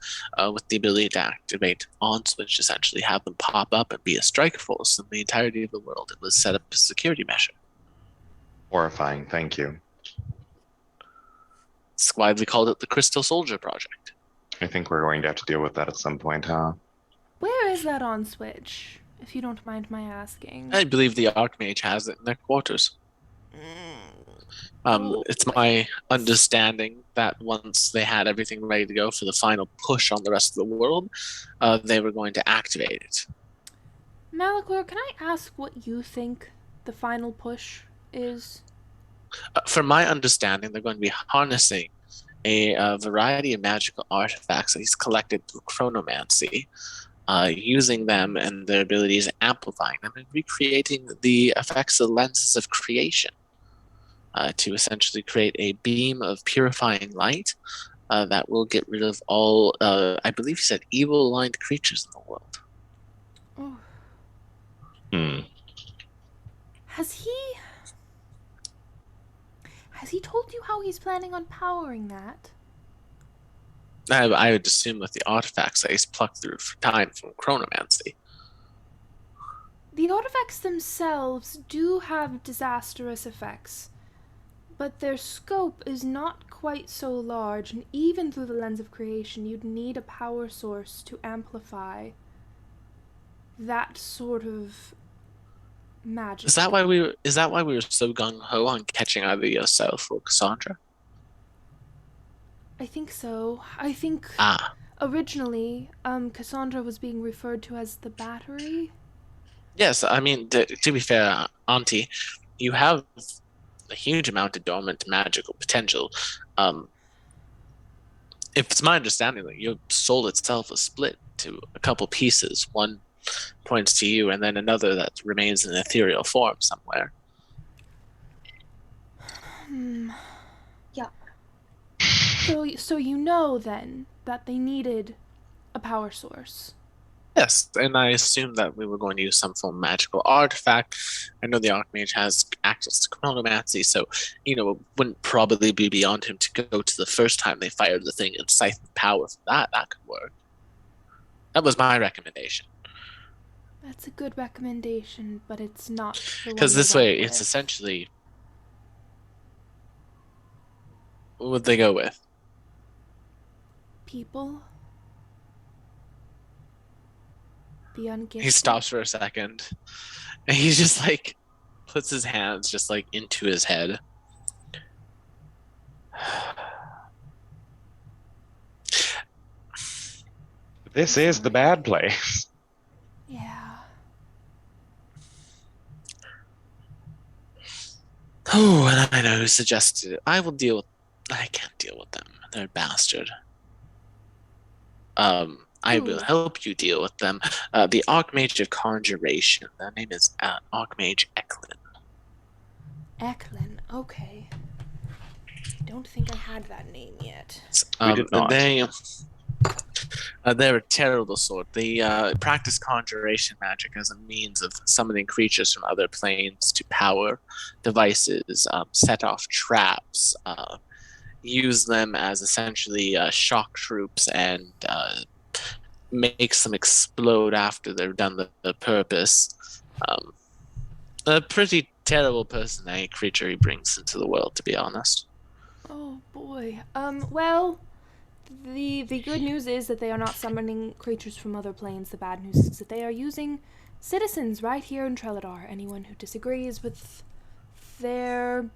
with the ability to activate aunts, which essentially have them pop up and be a strike force in the entirety of the world. It was set up as a security measure. Horrifying. Thank you. That's why we called it the Crystal Soldier Project. I think we're going to have to deal with that at some point, huh? Where is that on Switch? If you don't mind my asking. I believe the Archmage has it in their quarters. It's my understanding that once they had everything ready to go for the final push on the rest of the world, they were going to activate it. Malachor, can I ask what you think the final push is? From my understanding, they're going to be harnessing a variety of magical artifacts that he's collected through chronomancy, using them and their abilities, amplifying them, and recreating the effects of lenses of creation to essentially create a beam of purifying light that will get rid of all, I believe he said, evil-aligned creatures in the world. Oh. Has he told you how he's planning on powering that? I would assume with the artifacts that he's plucked through time from chronomancy. The artifacts themselves do have disastrous effects. But their scope is not quite so large, and even through the lens of creation, you'd need a power source to amplify that sort of magic. Is that why we were so gung ho on catching either yourself or Cassandra? I think so. I think originally, Cassandra was being referred to as the battery. Yes, I mean, to be fair, Auntie, you have a huge amount of dormant magical potential. If it's my understanding that your soul itself is split to a couple pieces, one points to you, and then another that remains in ethereal form somewhere. Yeah. So you know then that they needed a power source. Yes, and I assumed that we were going to use some form of magical artifact. I know the Archmage has access to chronomancy, so, it wouldn't probably be beyond him to go to the first time they fired the thing and siphon power from that. That could work. That was my recommendation. That's a good recommendation, but it's not the one Because they this way, went it's with. essentially... What would they go with? People. The ungifted. He stops for a second, and he just, puts his hands just, into his head. This is the bad place. Yeah. Oh, and I know who suggested it. I can't deal with them. They're a bastard. I will help you deal with them. The Archmage of Conjuration. Their name is Archmage Eklund. Eklund. Okay. Don't think I had that name yet. We did not. They're a terrible sort. They practice conjuration magic as a means of summoning creatures from other planes to power devices, set off traps, use them as essentially shock troops, and makes them explode after they've done the purpose. A pretty terrible person, any creature he brings into the world, to be honest. Oh boy. Well, the good news is that they are not summoning creatures from other planes. The bad news is that they are using citizens right here in Treladar. Anyone who disagrees with their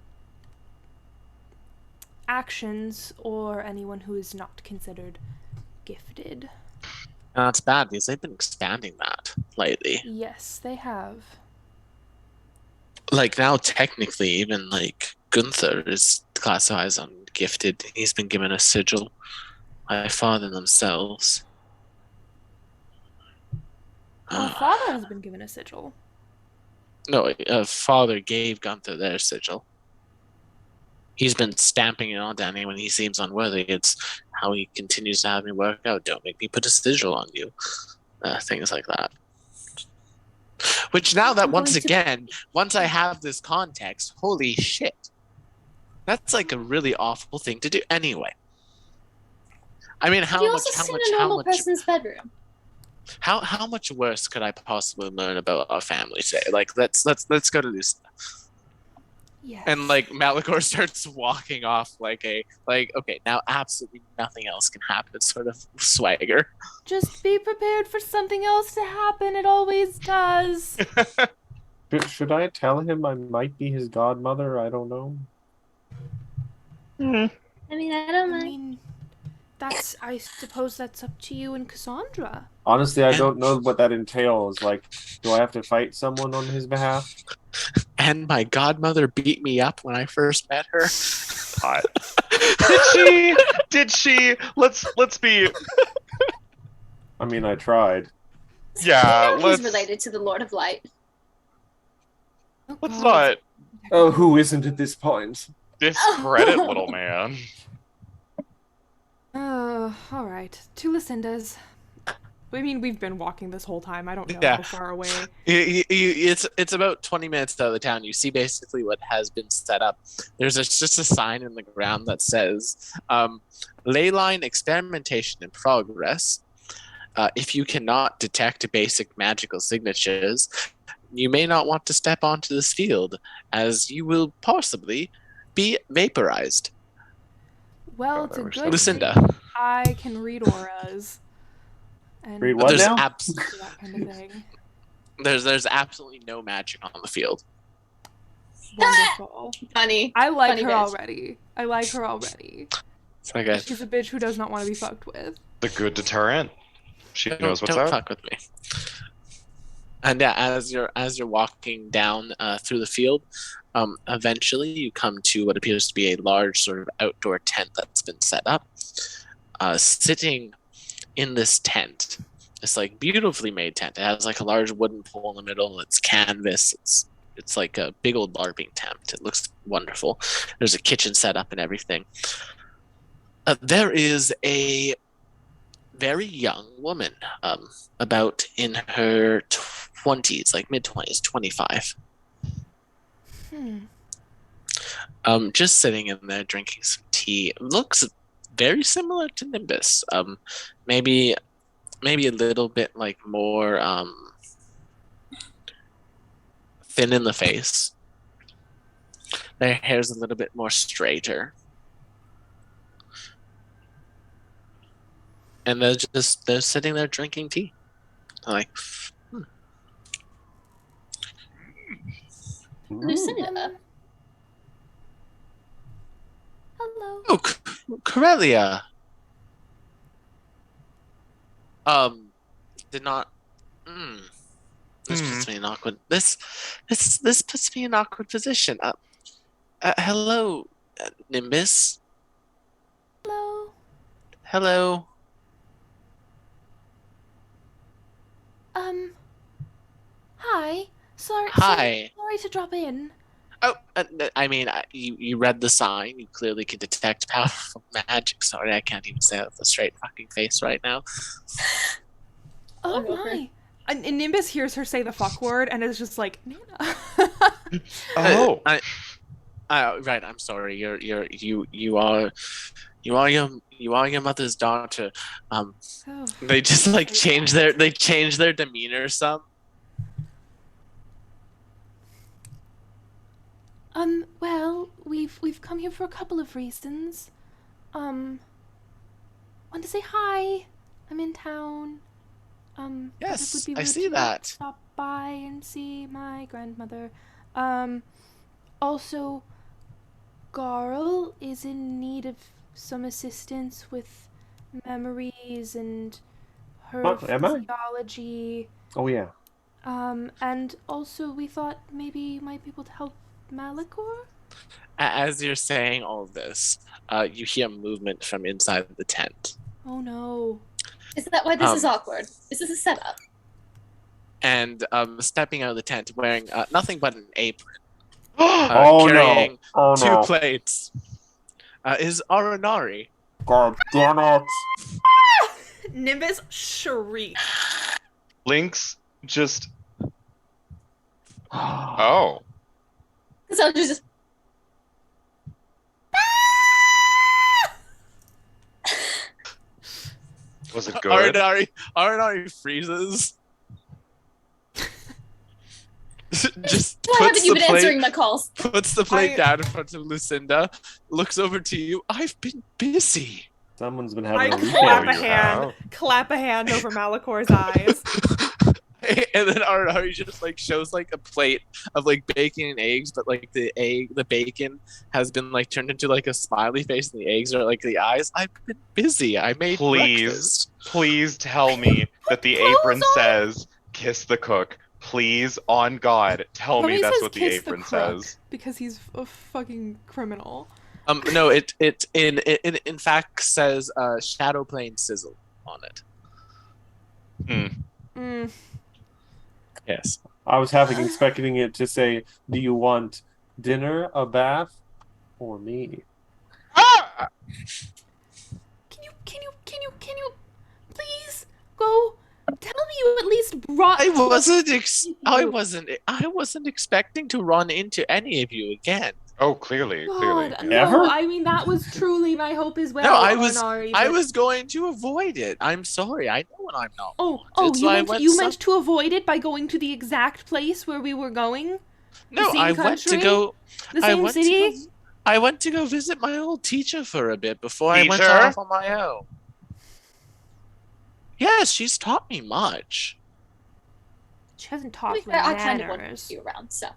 actions, or anyone who is not considered gifted. That's bad because they've been expanding that lately. Yes, they have. Now, technically, even Gunther is classified as ungifted. He's been given a sigil by Father themselves. Our father has been given a sigil. No, Father gave Gunther their sigil. He's been stamping it onto anyone he seems unworthy. It's how he continues to have me work out. Don't make me put a sigil on you. Things like that. Which now that once I have this context, holy shit. That's a really awful thing to do anyway. I mean, You also sit in a normal person's bedroom. How much worse could I possibly learn about our family today? Let's go to Lucinda. Yes. And Malachor starts walking off okay, now absolutely nothing else can happen sort of swagger. Just be prepared for something else to happen. It always does. Should I tell him I might be his godmother? I don't know. I mean, I don't I mind. mean, I suppose that's up to you and Cassandra. Honestly, I don't know what that entails. Do I have to fight someone on his behalf? And my godmother beat me up when I first met her. Hot. Did she? Did she? Let's be. I mean, I tried. Yeah, He's let's related to the Lord of Light. Oh, let's God. not Oh, who isn't at this point? discredit little man. All right. To Lucinda's. I mean, we've been walking this whole time. I don't know Yeah. how far away. It's about 20 minutes out of the town. You see basically what has been set up. There's just a sign in the ground that says, ley line experimentation in progress. If you cannot detect basic magical signatures, you may not want to step onto this field, as you will possibly be vaporized. Well, Oh, it's that a was good so Lucinda. thing I can read auras. And Read what There's now? that kind of thing. there's absolutely no magic on the field. Wonderful. Funny. I like Funny her bitch. already. I like her already. It's okay. She's a bitch who does not want to be fucked with. The good deterrent. She knows what's don't up. fuck with me. And yeah, as you're walking down through the field, eventually you come to what appears to be a large sort of outdoor tent that's been set up. Sitting in this tent, this like beautifully made tent. It has like a large wooden pole in the middle. It's canvas. It's like a big old LARPing tent. It looks wonderful. There's a kitchen set up and everything. There is a very young woman, about in her 20s, like mid-20s, 25. Just sitting in there drinking some tea. Looks very similar to Nimbus. Maybe a little bit like more thin in the face. Their hair's a little bit more straighter. And they're sitting there drinking tea. I'm like, Lucinda. Hello. oh, Corellia. Did not. This puts me in awkward. This puts me in awkward position. Hello, Nimbus. Hello. Hello. Hi. Sorry. Hi. Sorry to drop in. Oh, I mean, you read the sign. You clearly can detect powerful magic. Sorry, I can't even say that with a straight fucking face right now. Oh Okay. my. And Nimbus hears her say the fuck word and is just like, Nana. Oh. Right. I'm sorry. You are your mother's daughter. Oh. They just like change their demeanor some. Well, we've come here for a couple of reasons. Want to say hi. I'm in town. Yes, it would be I rude see to not that. Stop by and see my grandmother. Also, Garl is in need of some assistance with memories and her Am I? physiology. Oh yeah. And also we thought maybe you might be able to help Malikor? As you're saying all of this, you hear movement from inside the tent, Oh no. Is that why this is awkward? Is this a setup? and stepping out of the tent, wearing nothing but an apron, Oh carrying no. Oh two no. plates, is Aranari. God damn it. Nimbus shriek. Lynx just. Oh. So I'm just. Was it good? Aranari freezes. Just Why haven't puts you the been answering plate, my calls? puts the plate down in front of Lucinda, looks over to you. I've been busy. Someone's been I having a clap weekend. a hand. Clap a hand over Malikor's eyes. And then Aranari just like shows like a plate of like bacon and eggs, but like the bacon has been like turned into like a smiley face, and the eggs are like the eyes. I've been busy. I made Please. breakfast. Please tell me that the clothes apron on. says "kiss the cook." Please, on God, tell Probably me that's says what the kiss the apron crook. says. Because he's a fucking criminal. No, it in fact says Shadow Plane Sizzle on it. Mm. Yes. I was half expecting it to say, "Do you want dinner, a bath, or me?" Can you please go tell me you at least brought I wasn't expecting to run into any of you again. Oh, clearly. God, no, Ever? I mean that was truly my hope as well. No, I was Arnari, I but- was going to avoid it. I'm sorry. I know when I'm not. Oh, wanted, so I you went meant to avoid it by going to the exact place where we were going? No, same I went to country? go. The I same went city? To go, I went to go visit my old teacher for a bit before I went Teacher? off on my own. Yes, she's taught me much. She hasn't To taught be me fair, I kind of want manners. you around, so.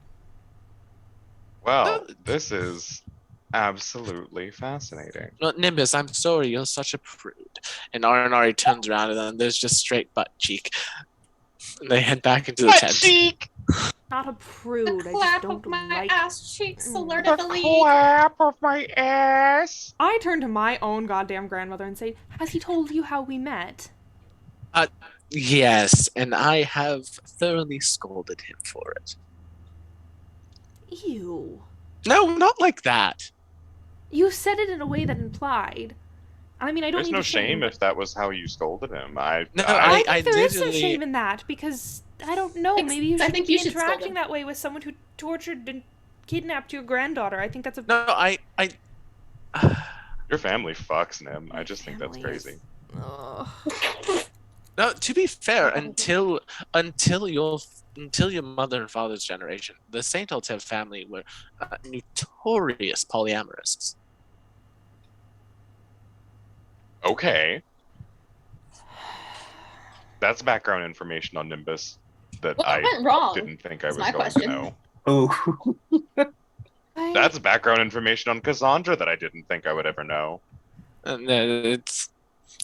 Well, this is absolutely fascinating. Well, Nimbus, I'm sorry, you're such a prude. And Aranari turns around and then there's just straight butt cheek. And they head back into the Butt tent. cheek! Not a prude. The I just clap don't of my like. ass cheeks Mm. alerted the league. clap of my ass! I turn to my own goddamn grandmother and say, "Has he told you how we met?" Yes, and I have thoroughly scolded him for it. Ew. No, not like that. You said it in a way that implied. I mean, I don't There's need no to shame, shame but if that was how you scolded him. I No, I I think there is some literally- shame in that because I don't know. Thanks. Maybe you I shouldn't think be you should scold interacting him. that way with someone who tortured and kidnapped your granddaughter. I think that's a. No, I Your family fucks, Nim. I just think that's Family is- crazy. Ugh. No, to be fair, until your mother and father's generation, the Saint Altev family were notorious polyamorous. Okay. That's background information on Nimbus that What I went wrong? didn't think I That's was my going question. to know. Oh, That's background information on Cassandra that I didn't think I would ever know. And it's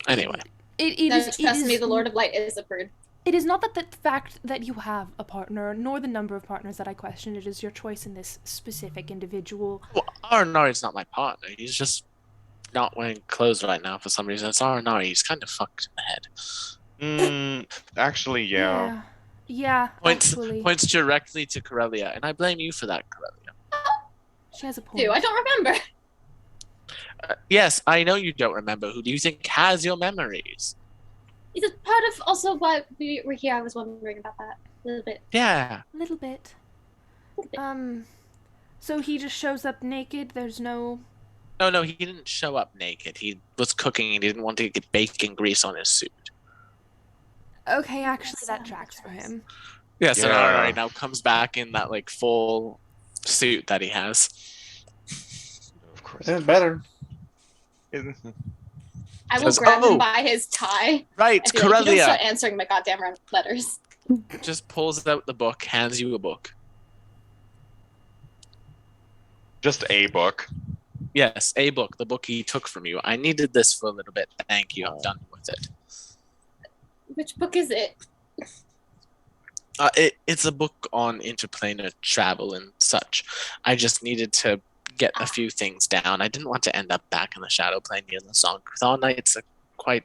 anyway. It No, is. trust it me, is- the Lord of Light is a prude. It is not that the fact that you have a partner, nor the number of partners that I question. It is your choice in this specific individual. Well, Aranari's not my partner. He's just not wearing clothes right now for some reason. It's Aranari. He's kind of fucked in the head. Actually, yeah. Yeah, Points actually. points directly to Corellia, and I blame you for that, Corellia. She has a point. Dude, I don't remember. Yes, I know you don't remember. Who do you think has your memories? Is it part of also why we were here? I was wondering about that a little bit. Yeah. A little bit. Little bit. So he just shows up naked. There's no. No, he didn't show up naked. He was cooking and he didn't want to get bacon grease on his suit. Okay, actually, that Yes, tracks for yes. him. Yes, and Yeah. Aranari now comes back in that like full suit that he has. Of course. yeah, better. I will Says, grab "Oh." him by his tie. Right, I feel like you don't Corellia start answering my goddamn letters. just pulls out the book, hands you a book. Just a book. Yes, a book, the book he took from you. I needed this for a little bit. Thank you. I'm done with it. Which book is it? It's a book on interplanar travel and such. I just needed to get a few things down. I didn't want to end up back in the shadow plane near the song. All nights are quite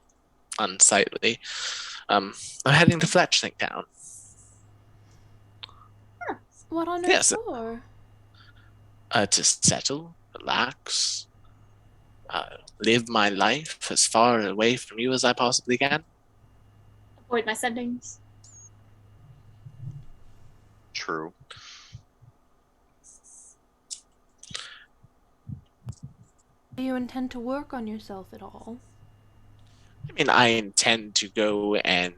unsightly. I'm heading to Fletchling Town. What on earth Yes. for? To settle, relax, live my life as far away from you as I possibly can. Avoid my sendings. True. Do you intend to work on yourself at all? I mean, I intend to go and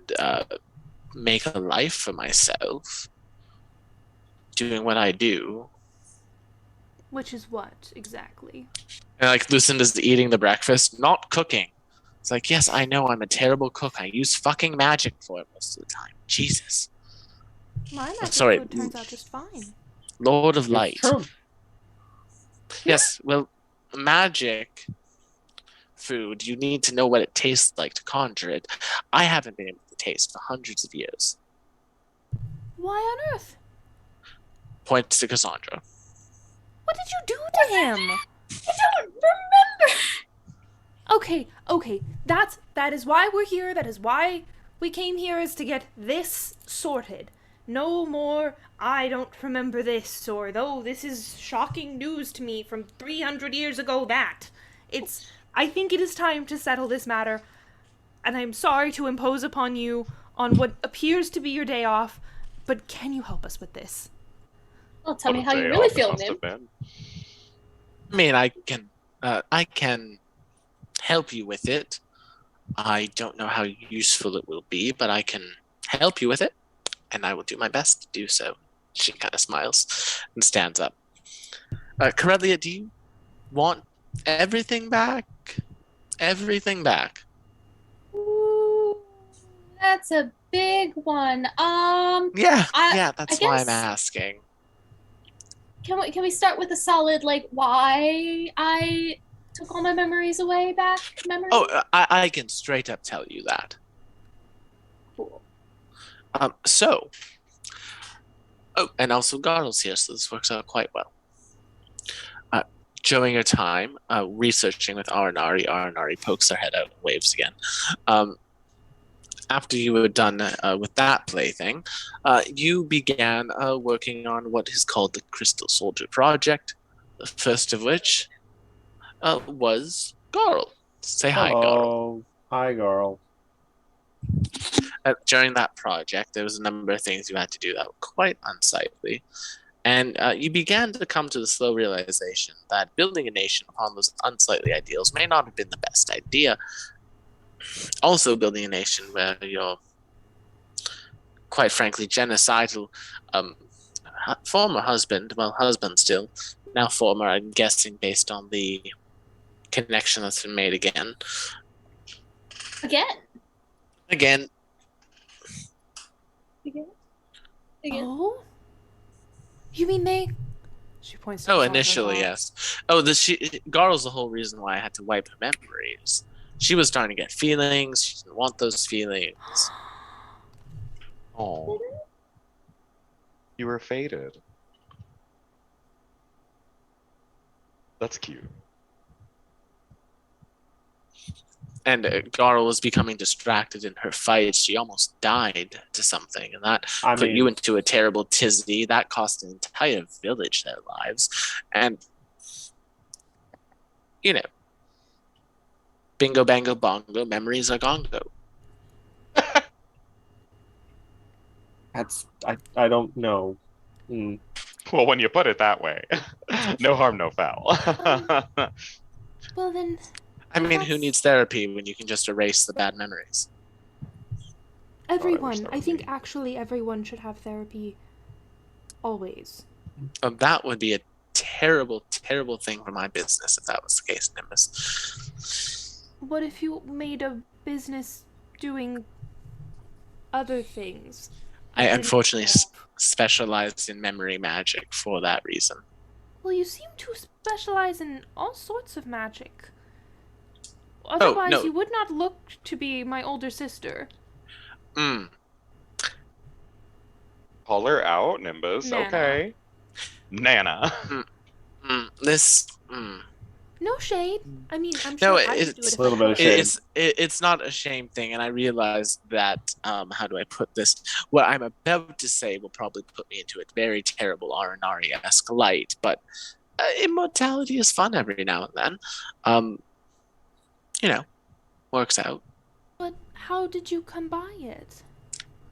make a life for myself, doing what I do. Which is what exactly? And like Lucinda's eating the breakfast, not cooking. It's like, yes, I know I'm a terrible cook. I use fucking magic for it most of the time. Jesus, My magic sorry. food turns out just fine. Lord of Light. True. Yes, well, magic food, you need to know what it tastes like to conjure it. I haven't been able to taste for hundreds of years. Why on earth? Points to Cassandra. What did you do to him? I don't remember. Okay. That is why we're here. That is why we came here, is to get this sorted. No more, I don't remember this, or though this is shocking news to me from 300 years ago, that. I think it is time to settle this matter, and I'm sorry to impose upon you on what appears to be your day off, but can you help us with this? Well, tell What me a how you day really off it feel, must Nim. have been. I mean, I can help you with it. I don't know how useful it will be, but I can help you with it, and I will do my best to do so. She kind of smiles and stands up. Corellia, do you want everything back. Everything back. Ooh, that's a big one. Yeah, I that's why I'm guess- asking. Can we start with a solid like why I took all my memories away back? Memory. Oh, I can straight up tell you that. Cool. So. Oh, and also Garl's here, so this works out quite well. During your time researching with Aranari pokes her head out and waves again. After you were done with that plaything, you began working on what is called the Crystal Soldier Project, the first of which was Garl. Say hi, Garl. Oh, hi, Garl. During that project, there was a number of things you had to do that were quite unsightly. And you began to come to the slow realization that building a nation upon those unsightly ideals may not have been the best idea. Also, building a nation where your, quite frankly, genocidal former husband, well, husband still, now former, I'm guessing based on the connection that's been made again. Again. Again, Oh? You mean they? She points to oh, Cassandra initially, Hall. yes. Oh, Garl's the whole reason why I had to wipe her memories. She was starting to get feelings. She didn't want those feelings. Oh. You were fated. That's cute. And Garl was becoming distracted in her fight. She almost died to something, and that I put mean, you into a terrible tizzy. That cost an entire village their lives. And, you know, bingo, bango, bongo, memories are gongo. that's I don't know. Well, when you put it that way, no harm, no foul. Well then, I mean, who That's- needs therapy when you can just erase the bad memories? everyone. that I would think be- actually everyone should have therapy. Always. That would be a terrible, terrible thing for my business if that was the case, Nimbus. What if you made a business doing other things? I that didn't unfortunately involve- specialized in memory magic for that reason. Well, you seem to specialize in all sorts of magic. Otherwise, no. you would not look to be my older sister. Mm. Call her out, Nimbus. Nana. Okay. Nana. This. No shade. I mean, I'm No, sure I would do it's- it if A little I bit of could. shade. It's not a shame thing, and I realize that. How do I put this? What I'm about to say will probably put me into a very terrible Aranari-esque light, but immortality is fun every now and then. You know, works out. But how did you come by it?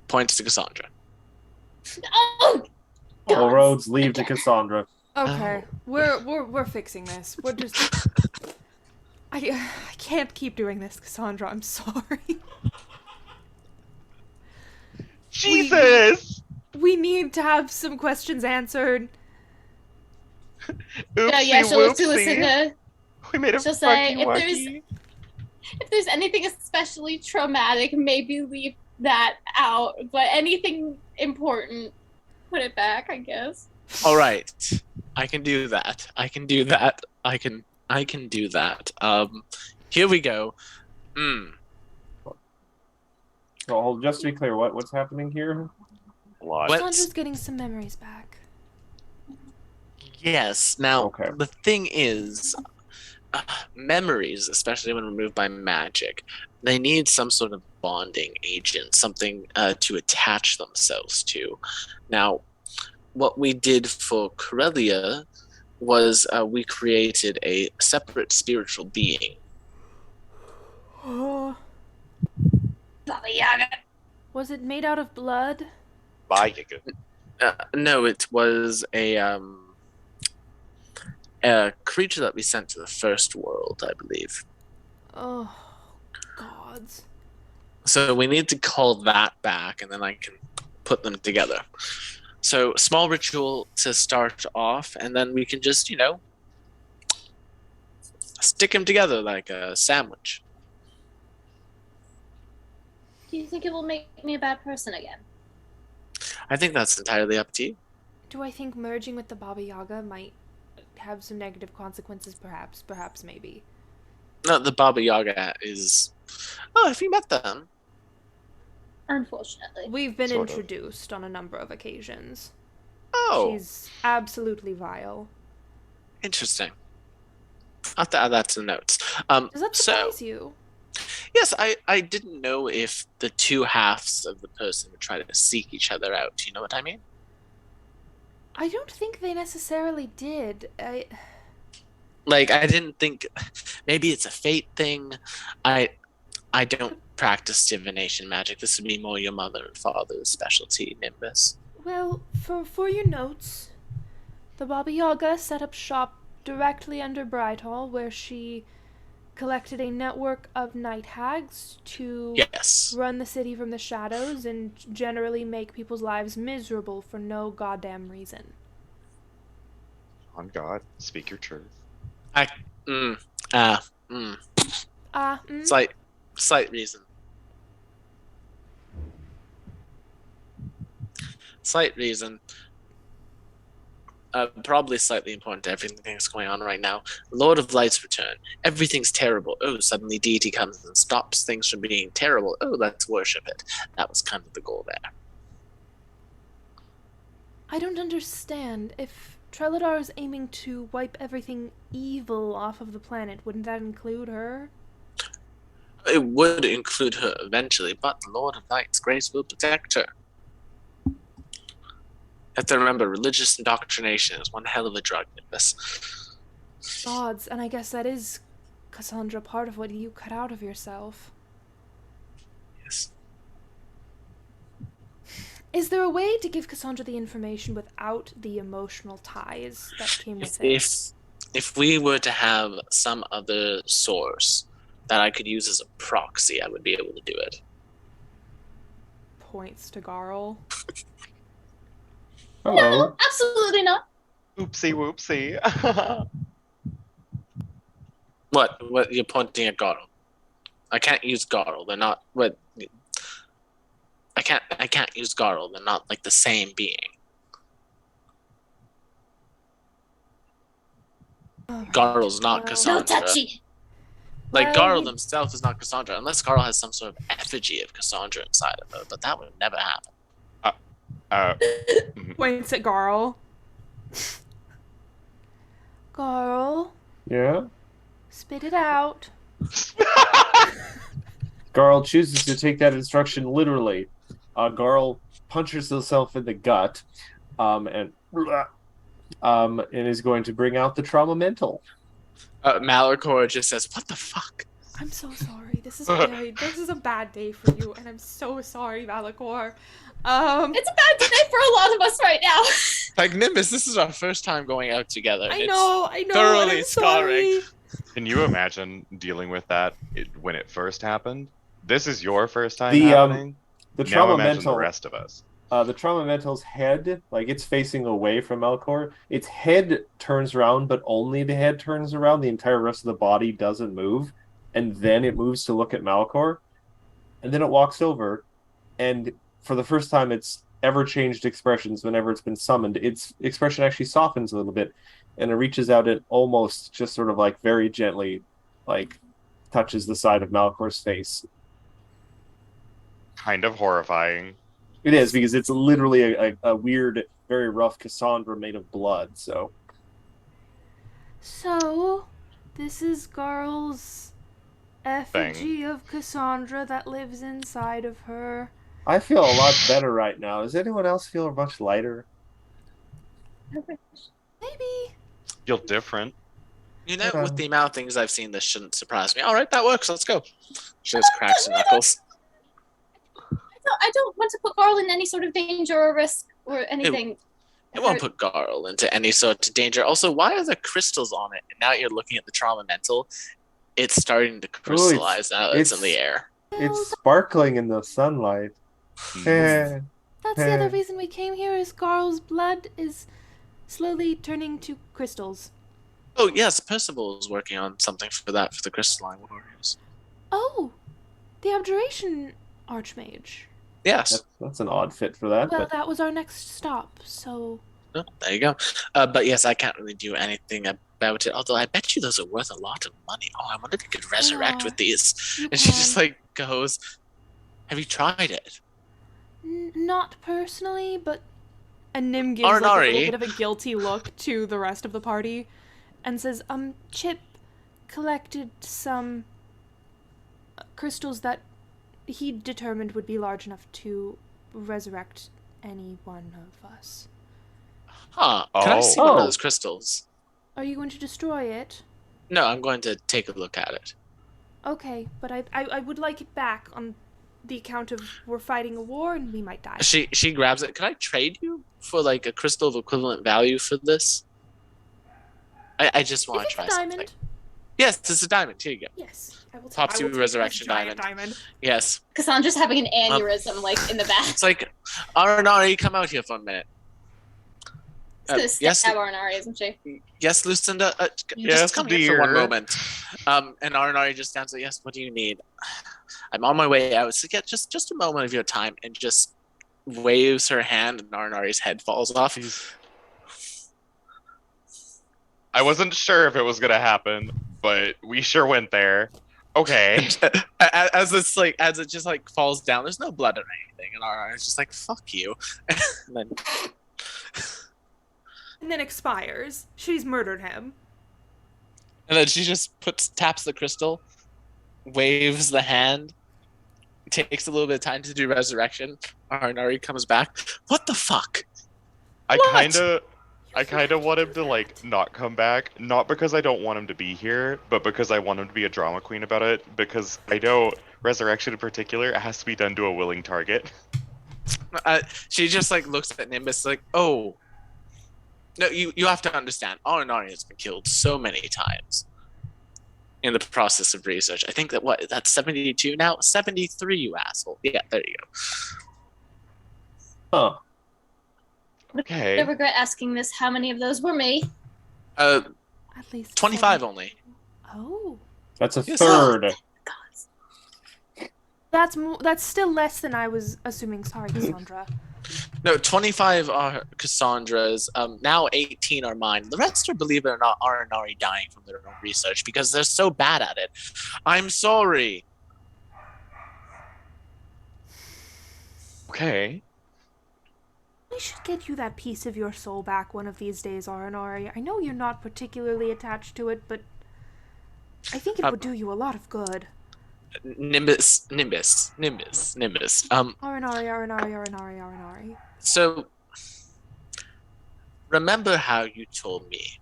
Points to Cassandra. Oh, All God. roads lead to Cassandra. Okay, we're fixing this. We're just. I can't keep doing this, Cassandra. I'm sorry. Jesus! We need to have some questions answered. Oopsie yeah, she'll listen whoopsie. to. We made a she'll say, fucky if there's- wucky. If there's anything especially traumatic, maybe leave that out. But anything important, put it back, I guess. All right, I can do that. I can do that. I can do that. Here we go. So, just to be clear, what's happening here? Blood. What? Cassandra's getting some memories back. Yes. Now, Okay. the thing is, memories, especially when removed by magic, they need some sort of bonding agent, something to attach themselves to. Now, what we did for Corellia was we created a separate spiritual being. Oh. Baba Yaga. Was it made out of blood? Bye, Yaga. No, it was a creature that we sent to the first world, I believe. Oh, gods. So we need to call that back, and then I can put them together. So small ritual to start off, and then we can just, Stick them together like a sandwich. Do you think it will make me a bad person again? I think that's entirely up to you. Do I think merging with the Baba Yaga might have some negative consequences? Perhaps, maybe. No, the Baba Yaga is. Oh, have you met them? Unfortunately. We've been Sort of. introduced on a number of occasions. Oh, She's absolutely vile. interesting. I'll have to add that to the notes. Does that So, surprise you? yes, I didn't know if the two halves of the person would try to seek each other out. Do you know what I mean? I don't think they necessarily did. Like, I didn't think maybe it's a fate thing. I don't practice divination magic. This would be more your mother and father's specialty, Nimbus. Well, for your notes, the Baba Yaga set up shop directly under Brighthall, where she collected a network of night hags to Yes. run the city from the shadows and generally make people's lives miserable for no goddamn reason. On God, speak your truth. Slight reason. Slight reason. Probably slightly important to everything that's going on right now. Lord of Light's return. Everything's terrible. Oh, suddenly deity comes and stops things from being terrible. Oh, let's worship it. That was kind of the goal there. I don't understand. If Treladar is aiming to wipe everything evil off of the planet, wouldn't that include her? It would include her eventually, but the Lord of Light's grace will protect her. You have to remember, religious indoctrination is one hell of a drug, Nimbus. Gods, and I guess that is, Cassandra, part of what you cut out of yourself. Yes. Is there a way to give Cassandra the information without the emotional ties that came with it? If we were to have some other source that I could use as a proxy, I would be able to do it. Points to Garl. Hello. No, absolutely not. Oopsie whoopsie. What you're pointing at Garl? I can't use Garl. They're not what. I can't use Garl. They're not like the same being. Garl's not No No Cassandra. touchy. Like Well, Garl we- himself is not Cassandra, unless Garl has some sort of effigy of Cassandra inside of her. But that would never happen. Points at Garl. Garl, Yeah. spit it out. Garl chooses to take that instruction literally. Garl punches himself in the gut, and is going to bring out the trauma mental. Malachor just says, "What the fuck?" I'm so sorry. This is a bad day for you, and I'm so sorry, Valakor. It's a bad day for a lot of us right now. Like Nimbus, this is our first time going out together. I It's know, and thoroughly I'm scarring. sorry. Can you imagine dealing with that when it first happened? This is your first time The, happening. The Now trauma imagine mental. the rest of us. The trauma mental's head, like it's facing away from Melkor. Its head turns around, but only the head turns around. The entire rest of the body doesn't move, and then it moves to look at Malcor, and then it walks over, and for the first time, it's ever changed expressions. Whenever it's been summoned, its expression actually softens a little bit, and it reaches out and almost just sort of like very gently, like touches the side of Malcor's face. Kind of horrifying. It is, because it's literally a weird, very rough Cassandra made of blood. So This is Garl's effigy of Cassandra that lives inside of her. I feel a lot better right now. Does anyone else feel much lighter? Maybe. Feel different. You know, with the amount of things I've seen, this shouldn't surprise me. All right, that works. Let's go. She just cracks her knuckles. I don't want to put Garl in any sort of danger or risk or anything. It won't put Garl into any sort of danger. Also, why are there crystals on it? And now you're looking at the trauma mental. It's starting to crystallize now. It's in the air. It's sparkling in the sunlight. Eh. That's the other reason we came here, is Garl's blood is slowly turning to crystals. Oh yes, Percival is working on something for that for the Crystalline Warriors. Oh, the Abjuration Archmage. Yes. That's an odd fit for that, Well, but that was our next stop, so... Oh, there you go. But yes, I can't really do anything about it. Although I bet you those are worth a lot of money. Oh, I wonder if you could resurrect with these. You And she just can. like goes, "Have you tried it?" Not personally, but... And Nim gives like, a Arnari. little bit of a guilty look to the rest of the party and says, Chip collected some crystals that he determined would be large enough to resurrect any one of us. Huh? Can I see one Oh. of those crystals? Are you going to destroy it? No, I'm going to take a look at it. Okay, but I would like it back on the account of we're fighting a war and we might die. She grabs it. Can I trade you for like a crystal of equivalent value for this? I just If want to it's try a diamond, something. Yes, it's a diamond. Here you go. yes, I will. Pops I will you take resurrection this giant diamond. Yes. Cassandra's having an aneurysm, like, in the back. It's like, Arnari, come out here for a minute. She's gonna yes, stab Arnari, isn't she? yes, Lucinda. Yes, Just come here for one dear. moment. And Arnari just stands like, "Yes, what do you need?" I'm on my way out. So get just a moment of your time, and just waves her hand, and Arnari's head falls off. I wasn't sure if it was gonna happen, but we sure went there. Okay. as it just like falls down. There's no blood or anything, and Arnari's just like, "Fuck you," and then. and then expires. She's murdered him. And then she just taps the crystal, waves the hand, takes a little bit of time to do resurrection. Arnari comes back. What the fuck? I What? kind of want him to like not come back, not because I don't want him to be here, but because I want him to be a drama queen about it. Because I know resurrection in particular has to be done to a willing target. She just like looks at Nimbus like, "Oh, no, you have to understand. Arnari has been killed so many times in the process of research. I think that's 72 now, 73. You asshole. Yeah, there you go. huh. I Okay. regret asking this. How many of those were me? At least 25 7. only. Oh, That's a Yes. third. that's still less than I was assuming. Sorry, Cassandra. No, 25 are Cassandra's. Now 18 are mine. The rest are, believe it or not, Arnari dying from their own research because they're so bad at it. I'm sorry. Okay. We should get you that piece of your soul back one of these days, Aranari. I know you're not particularly attached to it, but I think it would do you a lot of good. Nimbus. Aranari. So, remember how you told me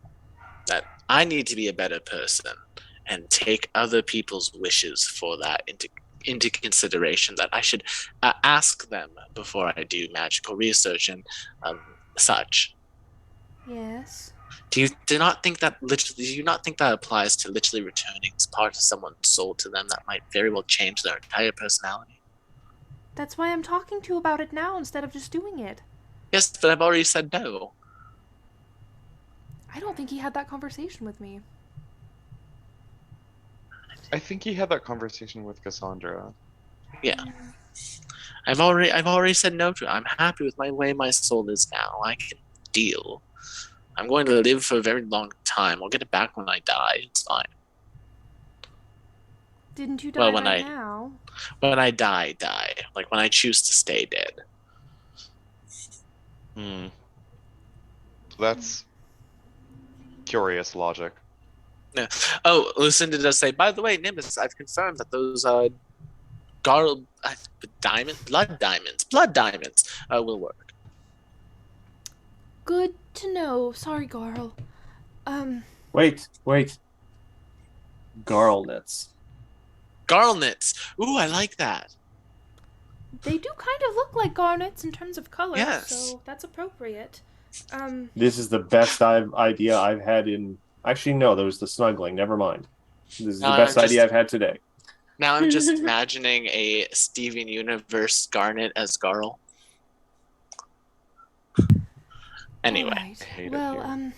that I need to be a better person and take other people's wishes for that into consideration, that I should ask them before I do magical research and such. Yes. Do you not think that applies to literally returning part of someone's soul to them that might very well change their entire personality? That's why I'm talking to you about it now instead of just doing it. Yes, but I've already said no. I don't think he had that conversation with me. I think he had that conversation with Cassandra. Yeah. I've already said no to it. I'm happy with my way my soul is now. I can deal. I'm going to live for a very long time. I'll get it back when I die. It's fine. Didn't you die Well, when right I- now? When I die. Like when I choose to stay dead. That's curious logic. Oh, Lucinda does say, by the way, Nimbus, I've confirmed that those blood diamonds will work. Good to know. Sorry, Garl. Wait. Garlnets. Garnets. Ooh, I like that. They do kind of look like garnets in terms of color, Yes. so that's appropriate. This is the best idea I've had in... Actually, no, there was the snuggling. Never mind. This is the No, best I'm just- idea I've had today. Now I'm just imagining a Steven Universe Garnet as Garl. Anyway. Alright. I hate it Well, here.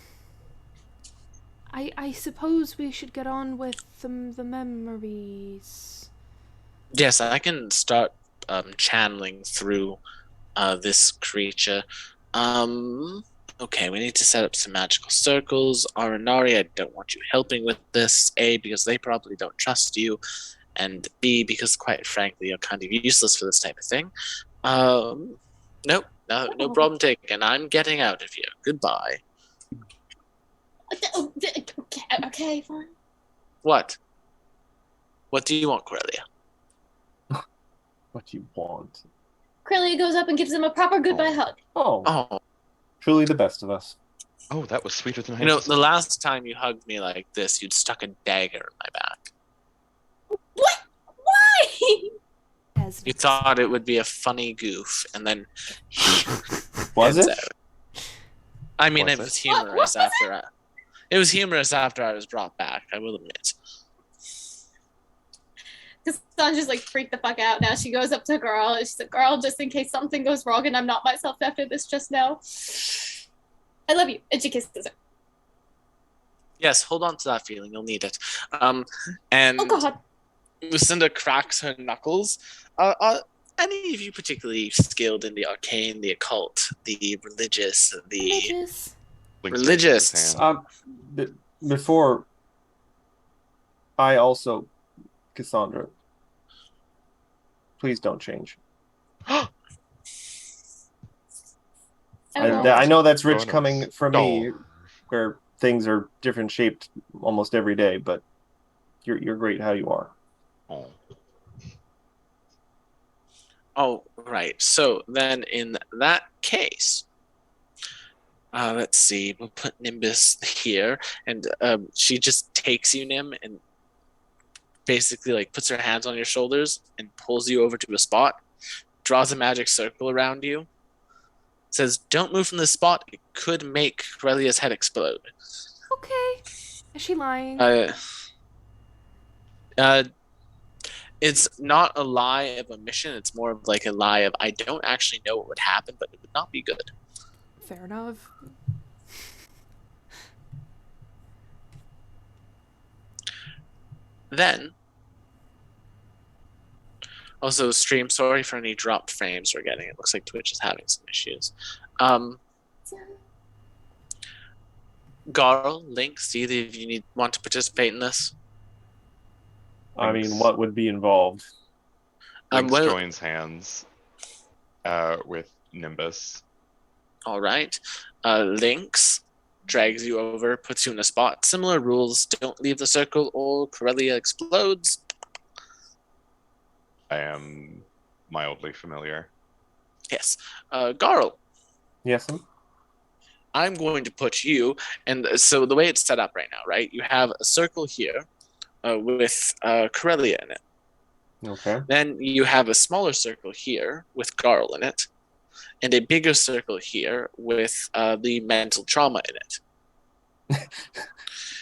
I suppose we should get on with the memories. Yes, I can start channeling through this creature. Okay, we need to set up some magical circles. Aranari, I don't want you helping with this. A, because they probably don't trust you, and B, because quite frankly, you're kind of useless for this type of thing. Nope, no problem taken. I'm getting out of here. Goodbye. Okay, fine. What? What do you want, Corellia? What you want? Corellia goes up and gives him a proper goodbye hug. Oh, Oh, truly the best of us. Oh, that was sweeter than I you know, the anticipated. last time you hugged me like this, you'd stuck a dagger in my back. What? Why? As You thought it would be a funny goof, and then Was hands it? out. I mean, Was it it? was humorous it was humorous after I was brought back, I will admit. Cassandra's like freaked the fuck out now. She goes up to Girl and she's like, Girl, just in case something goes wrong and I'm not myself after this just now. I love you. And she kisses her. Yes, hold on to that feeling, you'll need it. And Oh god. Lucinda cracks her knuckles. Are any of you particularly skilled in the arcane, the occult, the religious, the religious. Blinks religious. his hand. Before, I also, Cassandra, please don't change. I I, won't. I know that's rich Bonus. coming from me, Oh. where things are different shaped almost every day, but you're great how you are. Oh. Oh, right. So then in that case, let's see. We'll put Nimbus here, and she just takes you, Nim, and basically like puts her hands on your shoulders and pulls you over to a spot, draws a magic circle around you, says, "Don't move from this spot. It could make Corellia's head explode." Okay. Is she lying? It's not a lie of omission. It's more of like a lie of I don't actually know what would happen, but it would not be good. Fair enough. Then, also stream, sorry for any dropped frames we're getting. It looks like Twitch is having some issues. Garl, Lynx, do either of you want to participate in this? I mean, Thanks. what would be involved? Lynx well- joins hands with Nimbus. All right. Lynx drags you over, puts you in a spot. Similar rules: don't leave the circle, or Corellia explodes. I am mildly familiar. Yes. Garl, Yes. I'm going to put you, and so the way it's set up right now, right? You have a circle here with Corellia in it. Okay. Then you have a smaller circle here with Garl in it, and a bigger circle here with the mental trauma in it.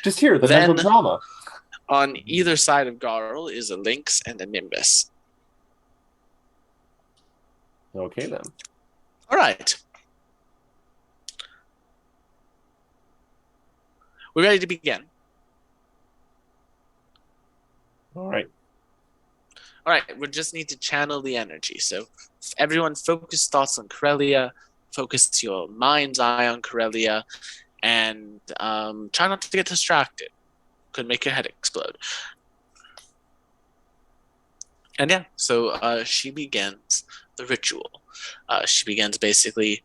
Just here, the Then- mental drama. On either side of Garl is a Lynx and a Nimbus. Okay then. All right. We're ready to begin. All right. All right, we just need to channel the energy. So everyone focus thoughts on Corellia, focus your mind's eye on Corellia, and try not to get distracted. Could make your head explode. And yeah, so she begins the ritual. She begins basically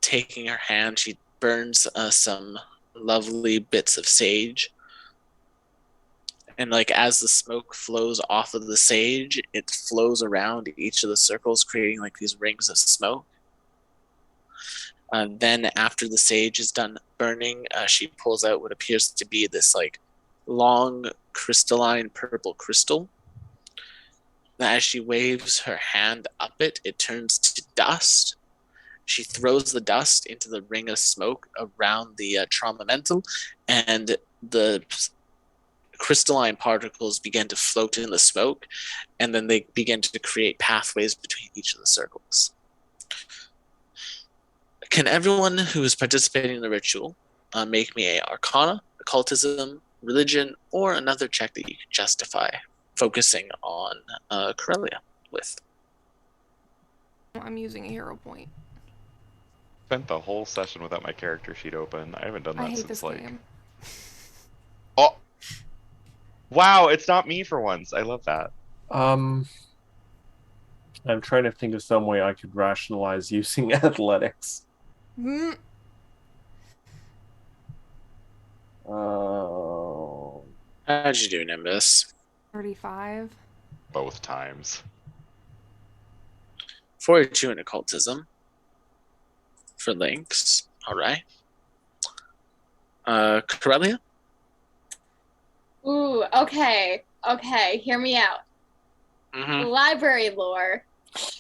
taking her hand. She burns some lovely bits of sage. And like as the smoke flows off of the sage, it flows around each of the circles, creating like these rings of smoke. Then after the sage is done burning, she pulls out what appears to be this like long crystalline purple crystal. As she waves her hand up it, it turns to dust. She throws the dust into the ring of smoke around the trauma mental, and the crystalline particles begin to float in the smoke, and then they begin to create pathways between each of the circles. Can everyone who is participating in the ritual make me a Arcana, Occultism, Religion, or another check that you can justify focusing on Corellia with. I'm using a hero point. Spent the whole session without my character sheet open. I haven't done I that hate since this like. game. Oh. Wow, it's not me for once. I love that. I'm trying to think of some way I could rationalize using athletics. Mm. How'd you do, Nimbus? 35. Both times. 42 in Occultism for Lynx. All right. Corellia? Ooh, okay. Okay, hear me out. Mm-hmm. Library lore.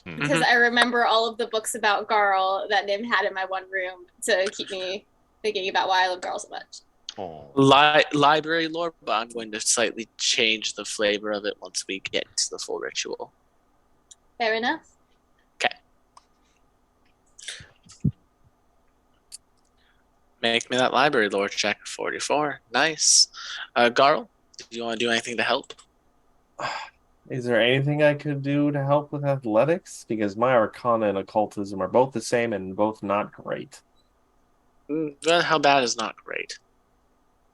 Mhm. Because I remember all of the books about Garl that Nim had in my one room to keep me thinking about why I love Garl so much. Oh. Library lore, but I'm going to slightly change the flavor of it once we get to the full ritual. Fair enough. Make me that library lore check. 44. Nice. Garl, do you want to do anything to help? Is there anything I could do to help with athletics? Because my Arcana and Occultism are both the same and both not great. Well, how bad is not great?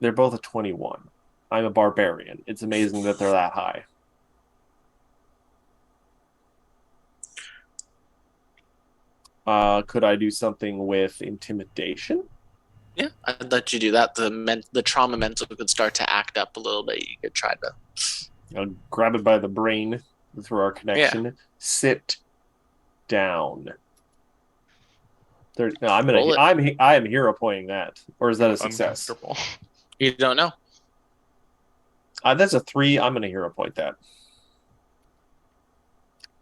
They're both a 21. I'm a barbarian. It's amazing that they're that high. Could I do something with intimidation? Yeah, I'd let you do that. The trauma mental could start to act up a little bit. You could try to. I'll grab it by the brain through our connection. Sit down. No, Roll it. I am hero pointing that, or is that a success? Uncomfortable. You don't know. That's a 3. I'm gonna hero point that.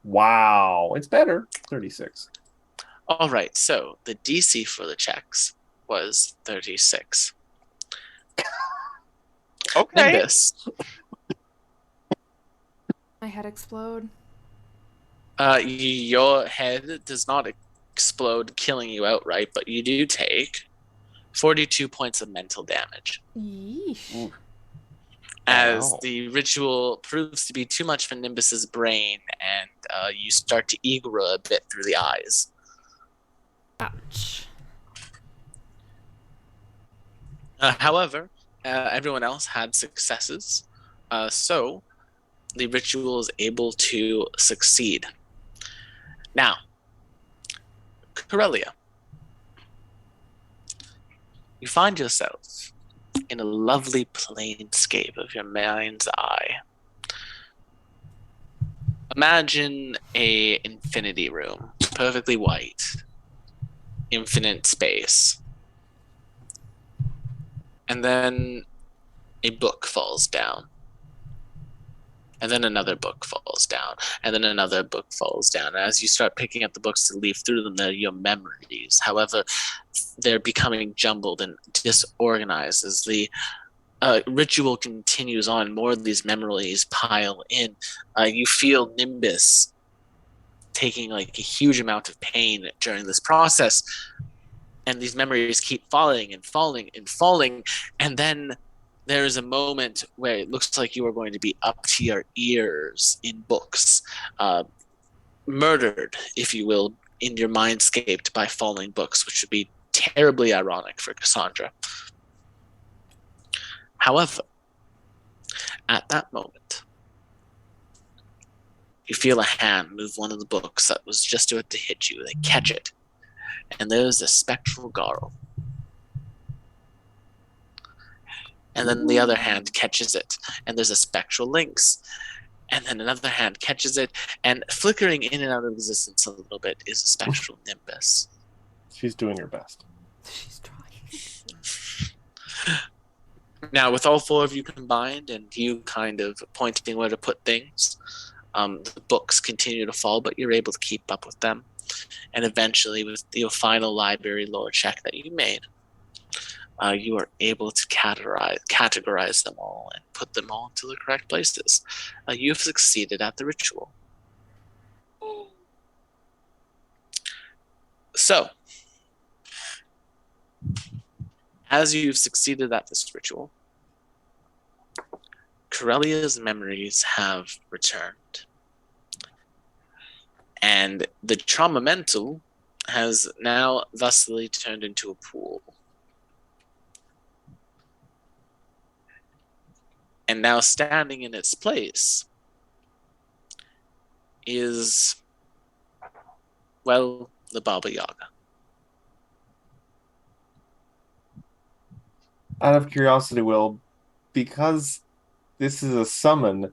Wow, it's better. 36. All right, so the DC for the checks was 36. Okay. Nimbus, My head explode. your head does not explode, killing you outright, but you do take 42 points of mental damage. Yeesh. Ooh. As Wow. the ritual proves to be too much for Nimbus's brain, and you start to eagle a bit through the eyes. Ouch. However, everyone else had successes, so the ritual is able to succeed. Now, Corellia, you find yourself in a lovely planescape of your mind's eye. Imagine a infinity room, perfectly white, infinite space. And then a book falls down. And then another book falls down. And then another book falls down. And as you start picking up the books to leaf through them, they're your memories. However, they're becoming jumbled and disorganized as the ritual continues on. More of these memories pile in. You feel Nimbus taking like a huge amount of pain during this process. And these memories keep falling and falling and falling. And then there is a moment where it looks like you are going to be up to your ears in books, murdered, if you will, in your mindscaped by falling books, which would be terribly ironic for Cassandra. However, at that moment, you feel a hand move one of the books that was just about to hit you. They catch it, and there's a spectral Garl. And then the other hand catches it, and there's a spectral Lynx. And then another hand catches it, and flickering in and out of existence a little bit is a spectral Nimbus. She's doing her best. She's trying. Now, with all four of you combined, and you kind of pointing where to put things, the books continue to fall, but you're able to keep up with them. And eventually, with your final library lore check that you made, you are able to categorize them all and put them all into the correct places. You have succeeded at the ritual. So, As you've succeeded at this ritual, Corellia's memories have returned. And the trauma mental has now thusly turned into a pool. And now standing in its place is, well, the Baba Yaga. Out of curiosity, Will, because this is a summon,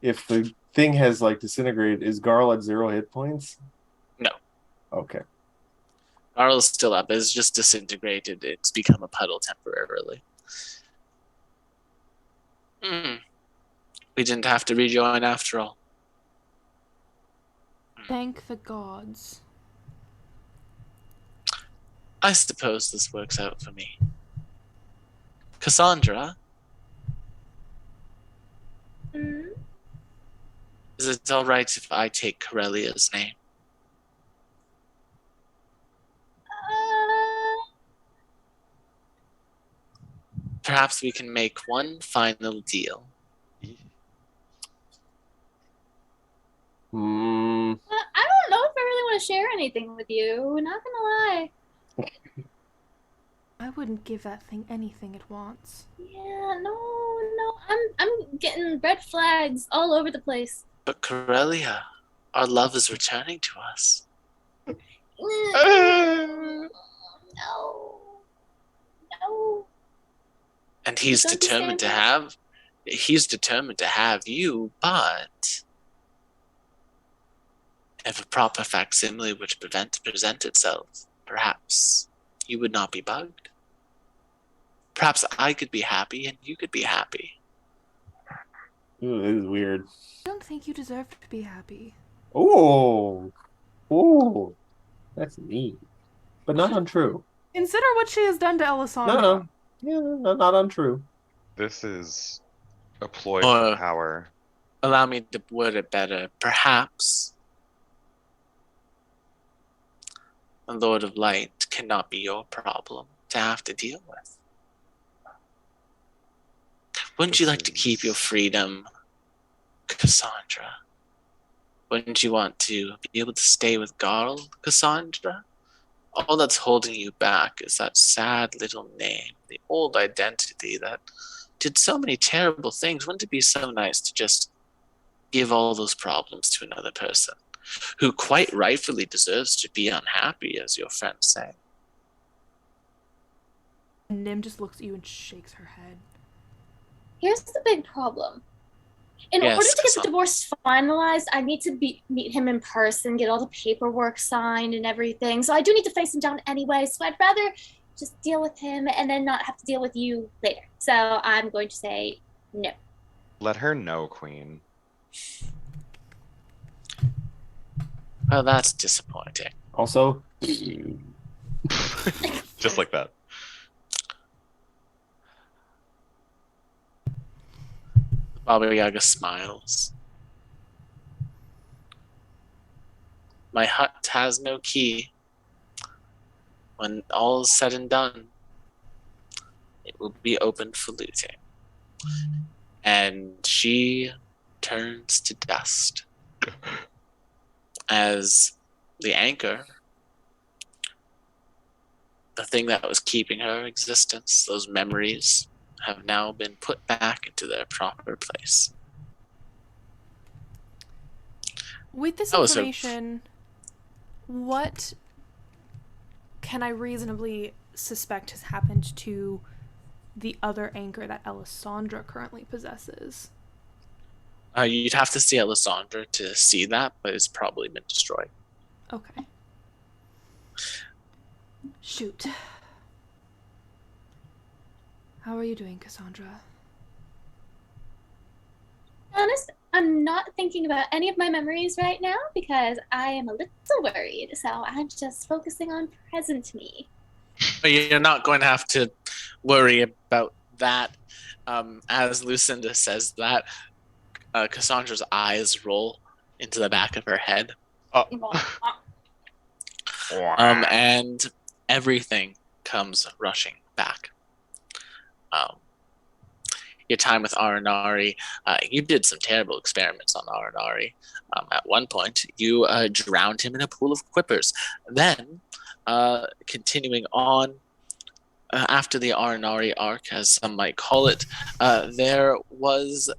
if the thing has like disintegrated, is Garl at 0 hit points? No. Okay. Garl's still up. It's just disintegrated. It's become a puddle temporarily. We didn't have to rejoin after all. Thank the gods. I suppose this works out for me. Cassandra, Mm. is it all right if I take Corellia's name? Perhaps we can make one final deal. I don't know if I really want to share anything with you. Not gonna lie. I wouldn't give that thing anything it wants. Yeah, no. I'm getting red flags all over the place. But Corellia, our love is returning to us. No. And he's Don't determined to understand have you, but if a proper facsimile were to present itself, perhaps you would not be bugged. Perhaps I could be happy and you could be happy. Ooh, this is weird. I don't think you deserve to be happy. Oh, that's mean, but not untrue. Consider what she has done to Alessandra. No, yeah, not untrue. This is a ploy Or- for power. Allow me to word it better. Perhaps the Lord of Light cannot be your problem to have to deal with. Wouldn't you like to keep your freedom, Cassandra? Wouldn't you want to be able to stay with Garl, Cassandra? All that's holding you back is that sad little name, the old identity that did so many terrible things. Wouldn't it be so nice to just give all those problems to another person who quite rightfully deserves to be unhappy, as your friends say? Nim just looks at you and shakes her head. Here's the big problem. In Yes, order to get the Cassandra. divorce finalized, I need to meet him in person, get all the paperwork signed and everything. So I do need to face him down anyway. So I'd rather just deal with him and then not have to deal with you later. So I'm going to say no. Let her know, Queen. Well, that's disappointing. Also, Just like that. Baba Yaga smiles. My hut has no key. When all is said and done, it will be open for looting. And she turns to dust as the anchor, the thing that was keeping her existence, those memories, have now been put back into their proper place. With this Oh, so- information, what can I reasonably suspect has happened to the other anchor that Alessandra currently possesses? You'd have to see Alessandra to see that, but it's probably been destroyed. Okay. Shoot. How are you doing, Cassandra? Honest, I'm not thinking about any of my memories right now because I am a little worried. So I'm just focusing on present me. But you're not going to have to worry about that. As Lucinda says that, Cassandra's eyes roll into the back of her head. And everything comes rushing back. your time with Aranari, you did some terrible experiments on Aranari. At one point, you drowned him in a pool of quippers. Then, continuing on, after the Aranari arc, as some might call it, there was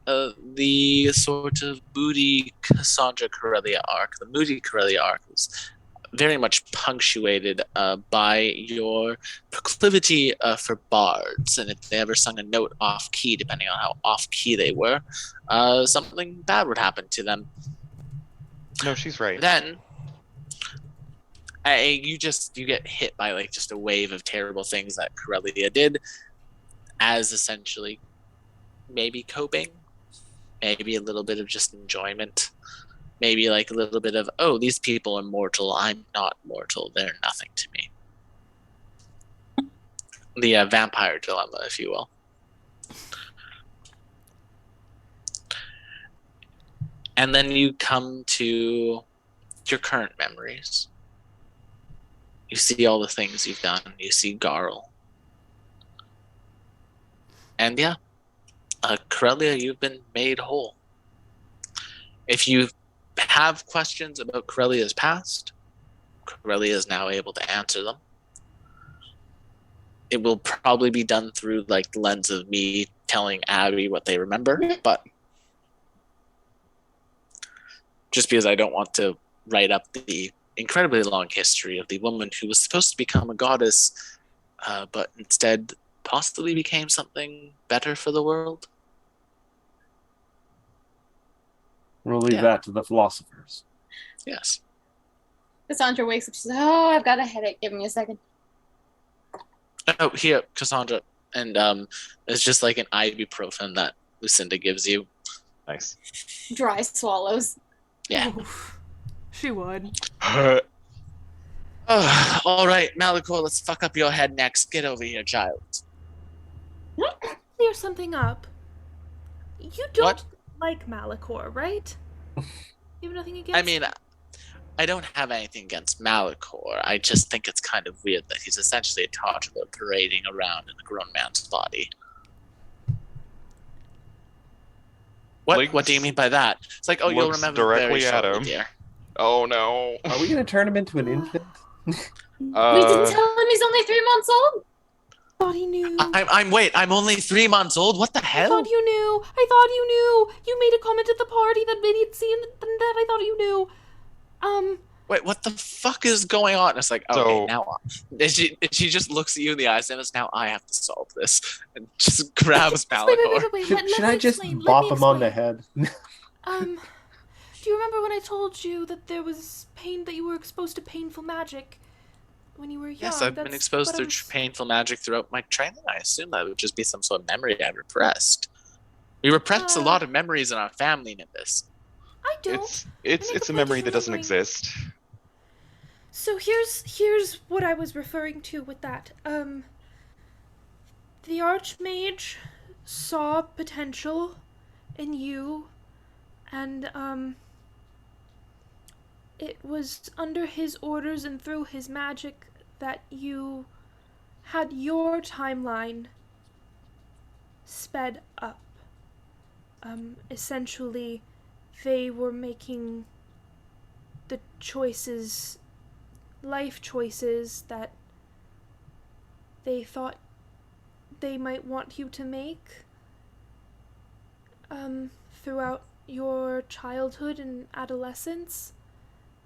the sort of moody Cassandra Corellia arc. The moody Corellia arc was very much punctuated by your proclivity for bards, and if they ever sung a note off key, depending on how off key they were, something bad would happen to them. No, she's right. Then you get hit by like just a wave of terrible things that Corellia did, as essentially maybe coping, maybe a little bit of just enjoyment. Maybe like a little bit of, oh, these people are mortal. I'm not mortal. They're nothing to me. The vampire dilemma, if you will. And then you come to your current memories. You see all the things you've done. You see Garl. And yeah, Corellia, you've been made whole. If you have questions about Corellia's past, Corellia is now able to answer them. It will probably be done through like the lens of me telling Abby what they remember, but just because I don't want to write up the incredibly long history of the woman who was supposed to become a goddess, but instead possibly became something better for the world. We'll leave that to the philosophers. Yes. Cassandra wakes up. She's like, "Oh, I've got a headache. Give me a second." Oh, here, Cassandra. And it's just like an ibuprofen that Lucinda gives you. Nice. Dry swallows. Yeah. Oof. She would. All right, Malachor, let's fuck up your head next. Get over here, child. Clear something up. You don't What? like Malachor, right? You have nothing against I mean, I don't have anything against Malachor. I just think it's kind of weird that he's essentially a toddler parading around in a grown man's body. What do you mean by that? It's like, oh, you'll Looks remember directly very at shortly, him. dear. Oh no. Are we going to turn him into an infant? We didn't tell him he's only 3 months old. I thought he knew. I'm only 3 months old? What the I hell? thought you knew. I thought you knew. You made a comment at the party that Vinny had seen that I thought you knew. Wait, what the fuck is going on? It's like, okay, So- now she just looks at you in the eyes and it's now I have to solve this. And just grabs Malachor. Wait. Should Let I me just explain. Let bop me him on the explain. head? Do you remember when I told you that there was pain, that you were exposed to painful magic when you were young? Yes, I've been exposed to painful magic throughout my training. I assume that would just be some sort of memory I repressed. We repress a lot of memories in our family, Nimbus. I don't. It's a memory that doesn't exist. So here's what I was referring to with that. The Archmage saw potential in you, and it was under his orders and through his magic that you had your timeline sped up. Essentially, they were making the choices, life choices, that they thought they might want you to make throughout your childhood and adolescence,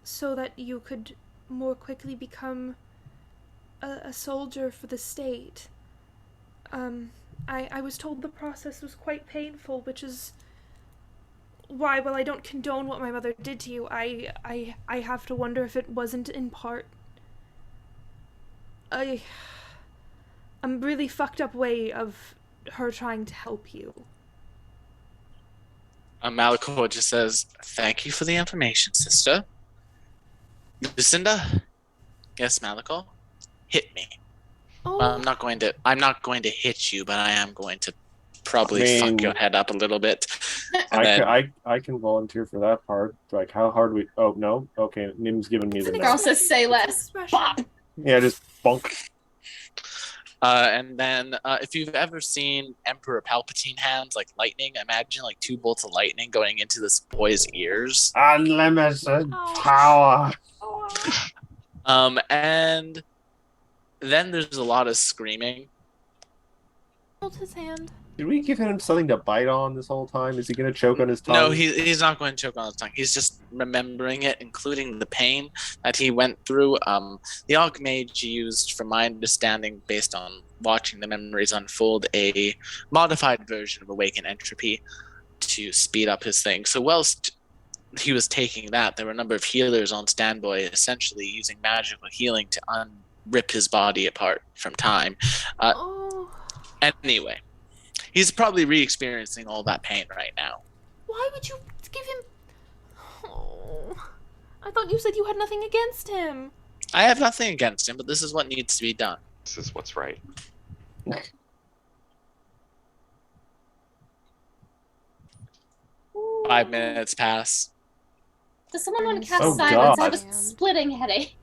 so that you could more quickly become a soldier for the state. I was told the process was quite painful, which is why, while I don't condone what my mother did to you, I have to wonder if it wasn't in part a really fucked up way of her trying to help you. Malachor just says, "Thank you for the information, sister." Lucinda? Yes, Malachor? Hit me. Oh, Well, I'm not going to hit you, but I am going to probably fuck your head up a little bit. And then, I can volunteer for that part. Like, how hard we... Oh, no? Okay, Nim's giving me the Girl no. says, "Say less." expression. Bop. Yeah, just bonk. And then if you've ever seen Emperor Palpatine hands like lightning, imagine like 2 bolts of lightning going into this boy's ears. Unlimited Ouch. power. And then there's a lot of screaming. Hold his hand. Did we give him something to bite on this whole time? Is he going to choke on his tongue? No, he's not going to choke on his tongue. He's just remembering it, including the pain that he went through. The Archmage used, from my understanding, based on watching the memories unfold, a modified version of Awaken Entropy to speed up his thing. So whilst he was taking that, there were a number of healers on standby, essentially using magical healing to rip his body apart from time. Oh. Anyway, he's probably re-experiencing all that pain right now. Why would you give him... Oh. I thought you said you had nothing against him. I have nothing against him, but this is what needs to be done. This is what's right. 5 minutes pass. Does someone want to cast Oh, silence? I God. have a splitting headache.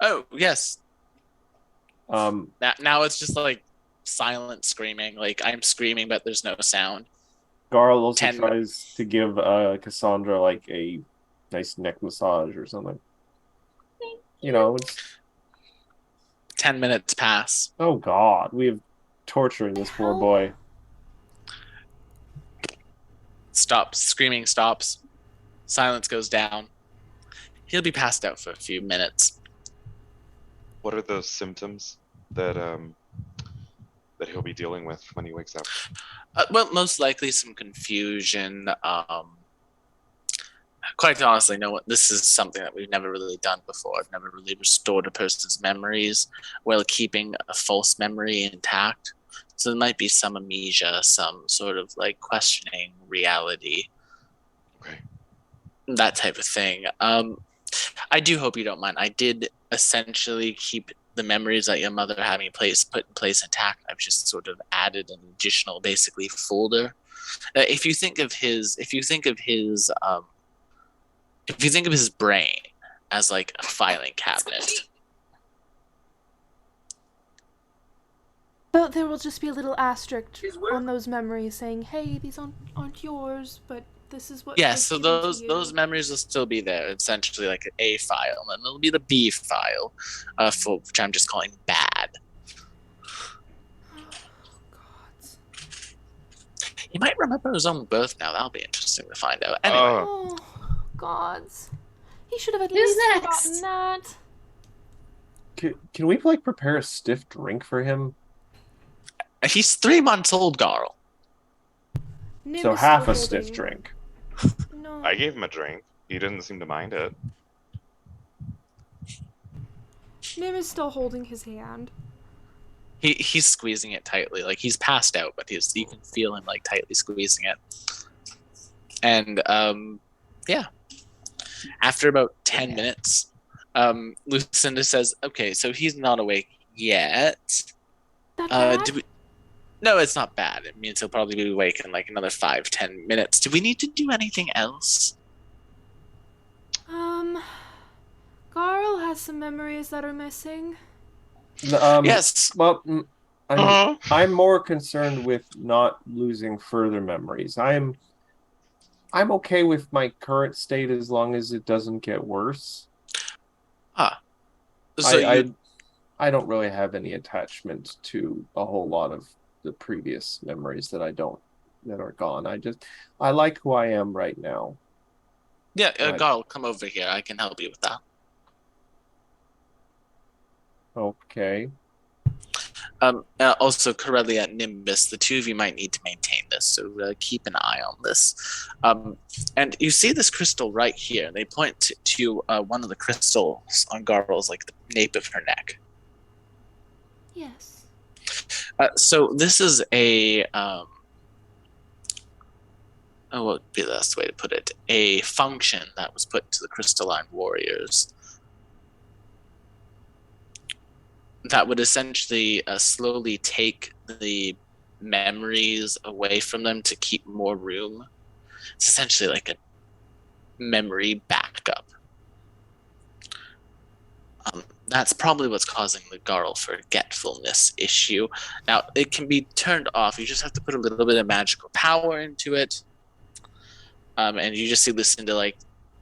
Oh, yes. Um, Now it's just like silent screaming. Like I'm screaming, but there's no sound. Garl also 10 tries to give Cassandra like a nice neck massage or something. You know, it's 10 minutes pass. oh god, we have torturing this poor Hell. boy. Stops. Screaming stops. Silence goes down. He'll be passed out for a few minutes. What are those symptoms that that he'll be dealing with when he wakes up? Well, most likely some confusion. Quite honestly, this is something that we've never really done before. I've never really restored a person's memories while keeping a false memory intact. So there might be some amnesia, some sort of like questioning reality, Okay. that type of thing. I do hope you don't mind. I did essentially keep the memories that your mother had me put in place intact. I've just sort of added an additional, basically, folder. If you think of his brain as like a filing cabinet, But there will just be a little asterisk on those memories saying, hey, these aren't yours, but this is what yeah. was So given to you." those memories will still be there, essentially like an A file, and there'll be the B file, for which I'm just calling bad. Gods. He might remember his own birth now. That'll be interesting to find out. Anyway, Oh, gods. He should have at Who's least next? forgotten that. Can we like prepare a stiff drink for him? he's 3 months old, Garl. Nim So is half still a stiff holding- drink. No. I gave him a drink. He didn't seem to mind it. Nim is still holding his hand. He's squeezing it tightly, like he's passed out, but you can feel him like tightly squeezing it. And yeah, after about 10 minutes, Lucinda says, "Okay, so he's not awake yet. That bad? Do we? No, it's not bad. It means he'll probably be awake in like another 5-10 minutes. Do we need to do anything else?" Garl has some memories that are missing. Yes. Well, Uh-huh. I'm more concerned with not losing further memories. I'm okay with my current state as long as it doesn't get worse. So I don't really have any attachment to a whole lot of the previous memories that are gone. I like who I am right now. yeah, Right. Garl, come over here. I can help you with that. Okay. Also, Corellia and Nimbus, the two of you might need to maintain this, so keep an eye on this. And you see this crystal right here. They point to one of the crystals on Garl's, like the nape of her neck. Yes. So this is a what would be the best way to put it? A function that was put to the crystalline warriors that would essentially slowly take the memories away from them to keep more room. It's essentially like a memory backup. that's probably what's causing the Garl forgetfulness issue. Now, it can be turned off. You just have to put a little bit of magical power into it. And you just see Lucinda like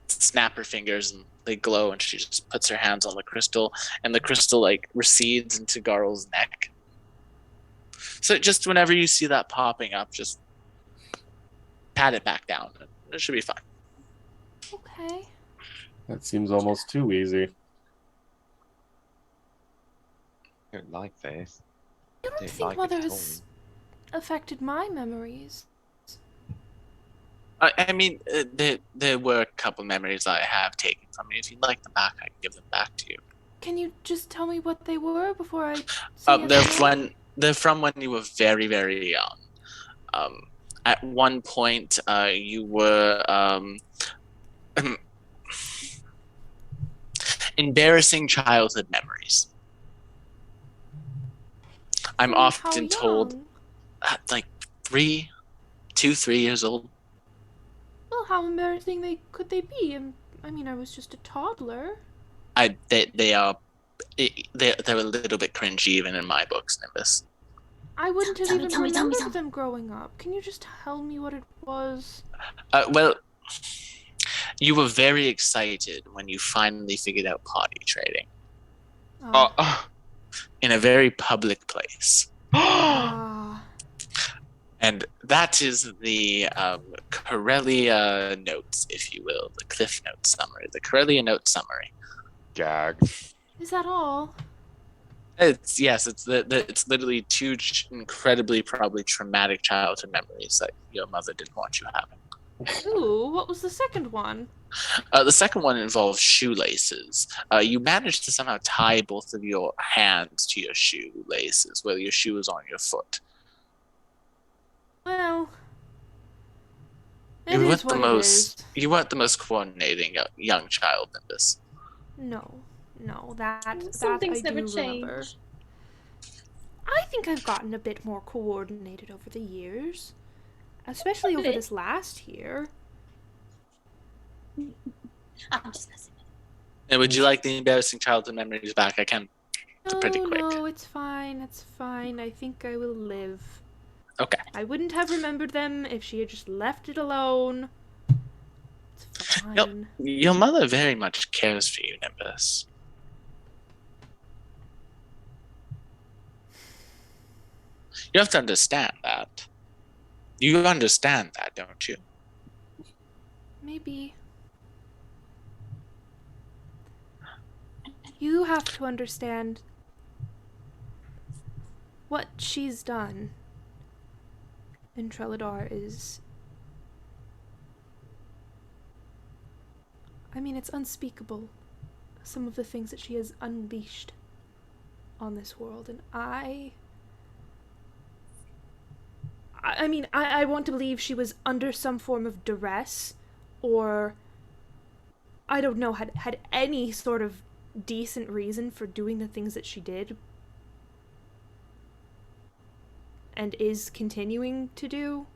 snap her fingers and they glow, and she just puts her hands on the crystal, and the crystal like recedes into Garl's neck. So just whenever you see that popping up, just pat it back down. It should be fine. Okay. That seems almost too easy. I don't like this. I don't Don't think like Mother it at has affected my memories. I mean, there were a couple memories I have taken from you. If you'd like them back, I can give them back to you. Can you just tell me what they were before I say They're from when you were very, very young. At one point, you were embarrassing childhood memories. I'm often told, like 3 years old. Well, how embarrassing could they be? I mean, I was just a toddler. They're a little bit cringy even in my books, Nimbus. I wouldn't have Tell me, even tell me, tell me, remembered tell me. them growing up. Can you just tell me what it was? Well, you were very excited when you finally figured out potty trading in a very public place. Ah. And that is the Corellia notes, if you will, the Cliff Notes summary, the Corellia note summary. Gag. Is that all? It's literally 2 incredibly probably traumatic childhood memories that your mother didn't want you having. Ooh, what was the second one? The second one involves shoelaces. You managed to somehow tie both of your hands to your shoelaces, whether your shoe was on your foot. Well, it is what it is. You weren't the most coordinating young child, Nimbus. No, that Some things I never do remember. change. I think I've gotten a bit more coordinated over the years, especially over this last year. I'm just messing. And would you like the embarrassing childhood memories back? I can. It's pretty quick. No, it's fine. It's fine. I think I will live. Okay. I wouldn't have remembered them if she had just left it alone. It's fine. Nope. Your mother very much cares for you, Nimbus. You have to understand that. You understand that, don't you? Maybe. You have to understand what she's done in Trelladar is... I mean, it's unspeakable. Some of the things that she has unleashed on this world, and I mean, I want to believe she was under some form of duress, or I don't know, had any sort of decent reason for doing the things that she did, and is continuing to do.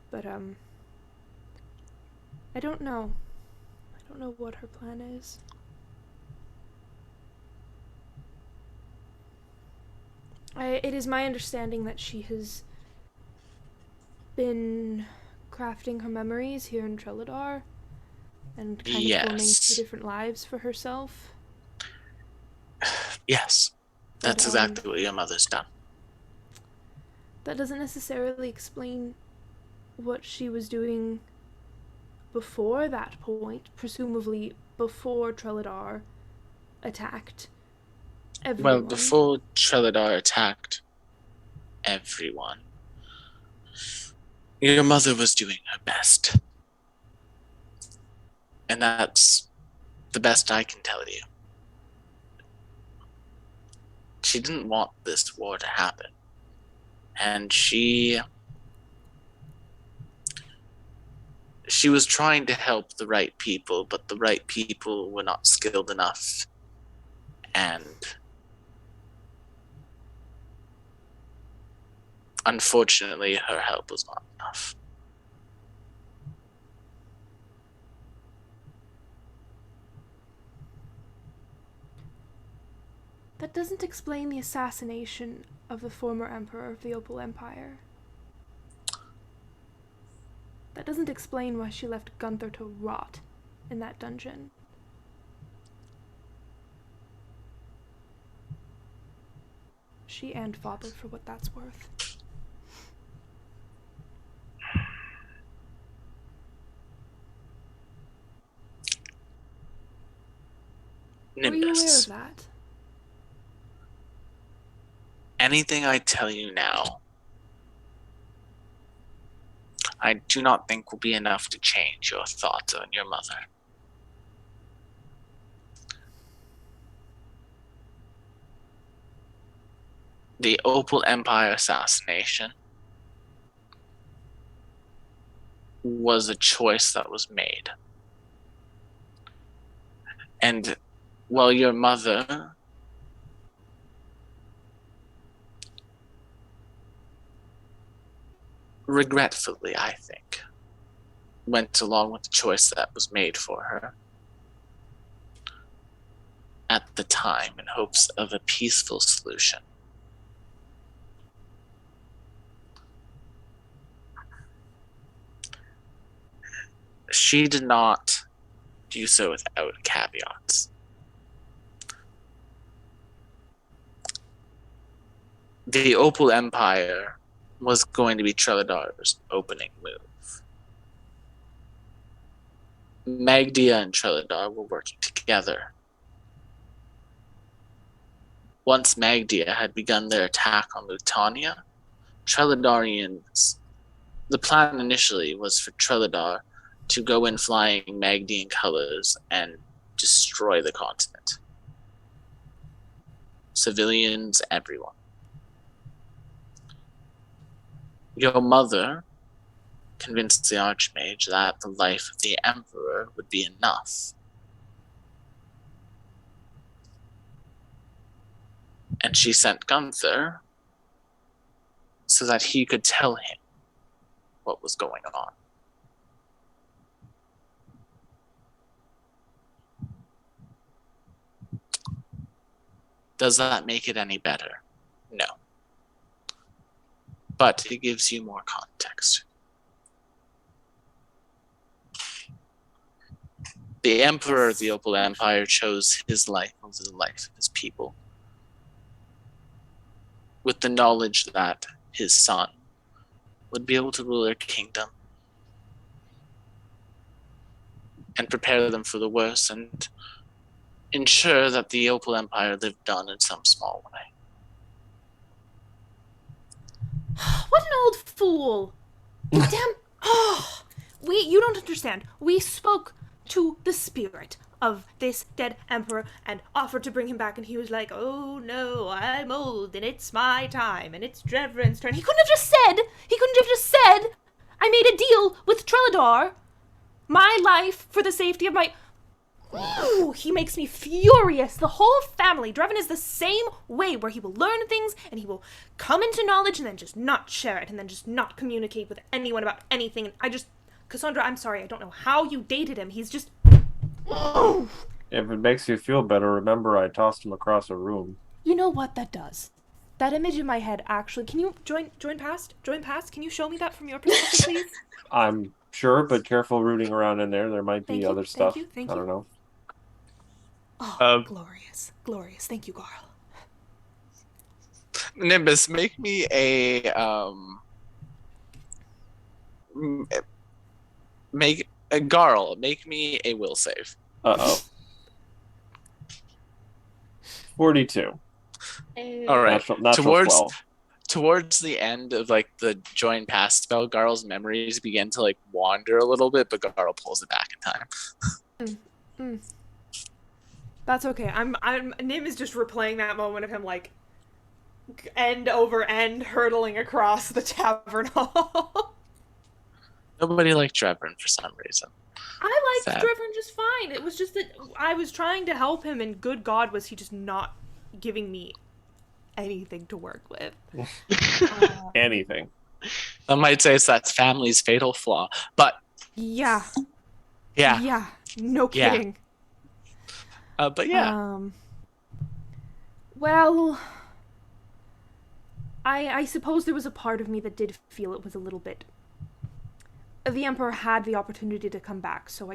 But, I don't know. I don't know what her plan is. It is my understanding that she has been crafting her memories here in Trelladar and kind of forming 2 different lives for herself. Yes. That's But, exactly what your mother's done. That doesn't necessarily explain what she was doing before that point, presumably before Trelladar attacked everyone. Well, before Trelladar attacked everyone, your mother was doing her best. And that's the best I can tell you. She didn't want this war to happen. And she was trying to help the right people, but the right people were not skilled enough. And unfortunately, her help was not enough. That doesn't explain the assassination of the former emperor of the Opal Empire. That doesn't explain why she left Gunther to rot in that dungeon. She and father, for what that's worth. Were you aware of Nimbus, that? anything I tell you now, I do not think will be enough to change your thoughts on your mother. The Opal Empire assassination was a choice that was made. And while your mother regretfully, I think, went along with the choice that was made for her at the time in hopes of a peaceful solution. She did not do so without caveats. The Opal Empire was going to be Treladar's opening move. Magdia and Treladar were working together. Once Magdia had begun their attack on Lutania, Treladarians, the plan initially was for Treladar to go in flying Magdian colors and destroy the continent. Civilians, everyone. Your mother convinced the Archmage that the life of the Emperor would be enough. And she sent Gunther so that he could tell him what was going on. Does that make it any better? No. But it gives you more context. The Emperor of the Opal Empire chose his life over the life of his people, with the knowledge that his son would be able to rule their kingdom and prepare them for the worst and ensure that the Opal Empire lived on in some small way. What an old fool! Damn. Oh, you don't understand. We spoke to the spirit of this dead emperor and offered to bring him back, and he was like, "Oh no, I'm old and it's my time and it's Drevrin's turn." He couldn't have just said, "I made a deal with Treladar. My life for the safety of my..." Ooh, he makes me furious. The whole family. Drevin is the same way, where he will learn things and he will come into knowledge and then just not share it and then just not communicate with anyone about anything. And Cassandra, I'm sorry, I don't know how you dated him. He's just... Ooh. If it makes you feel better, remember I tossed him across a room. You know what that does? That image in my head, actually... Can you join past? Join past? Can you show me that from your perspective, please? I'm sure, but careful rooting around in there. There might be other stuff. Thank I don't know. Oh, glorious. Glorious. Thank you, Garl. Nimbus, make me a Garl, make me a will save. Uh-oh. 42. All right. Natural 12. Towards the end of like the join past spell, Garl's memories begin to like wander a little bit, but Garl pulls it back in time. That's okay. Nim is just replaying that moment of him like end over end hurtling across the tavern hall. Nobody liked Drevin for some reason. I liked Sad. Drevin just fine. It was just that I was trying to help him, and good God, was he just not giving me anything to work with. Anything. I might say it's that family's fatal flaw, but Yeah. yeah. Yeah. No Yeah. kidding. But yeah. Well, I suppose there was a part of me that did feel it was a little bit. The Emperor had the opportunity to come back, so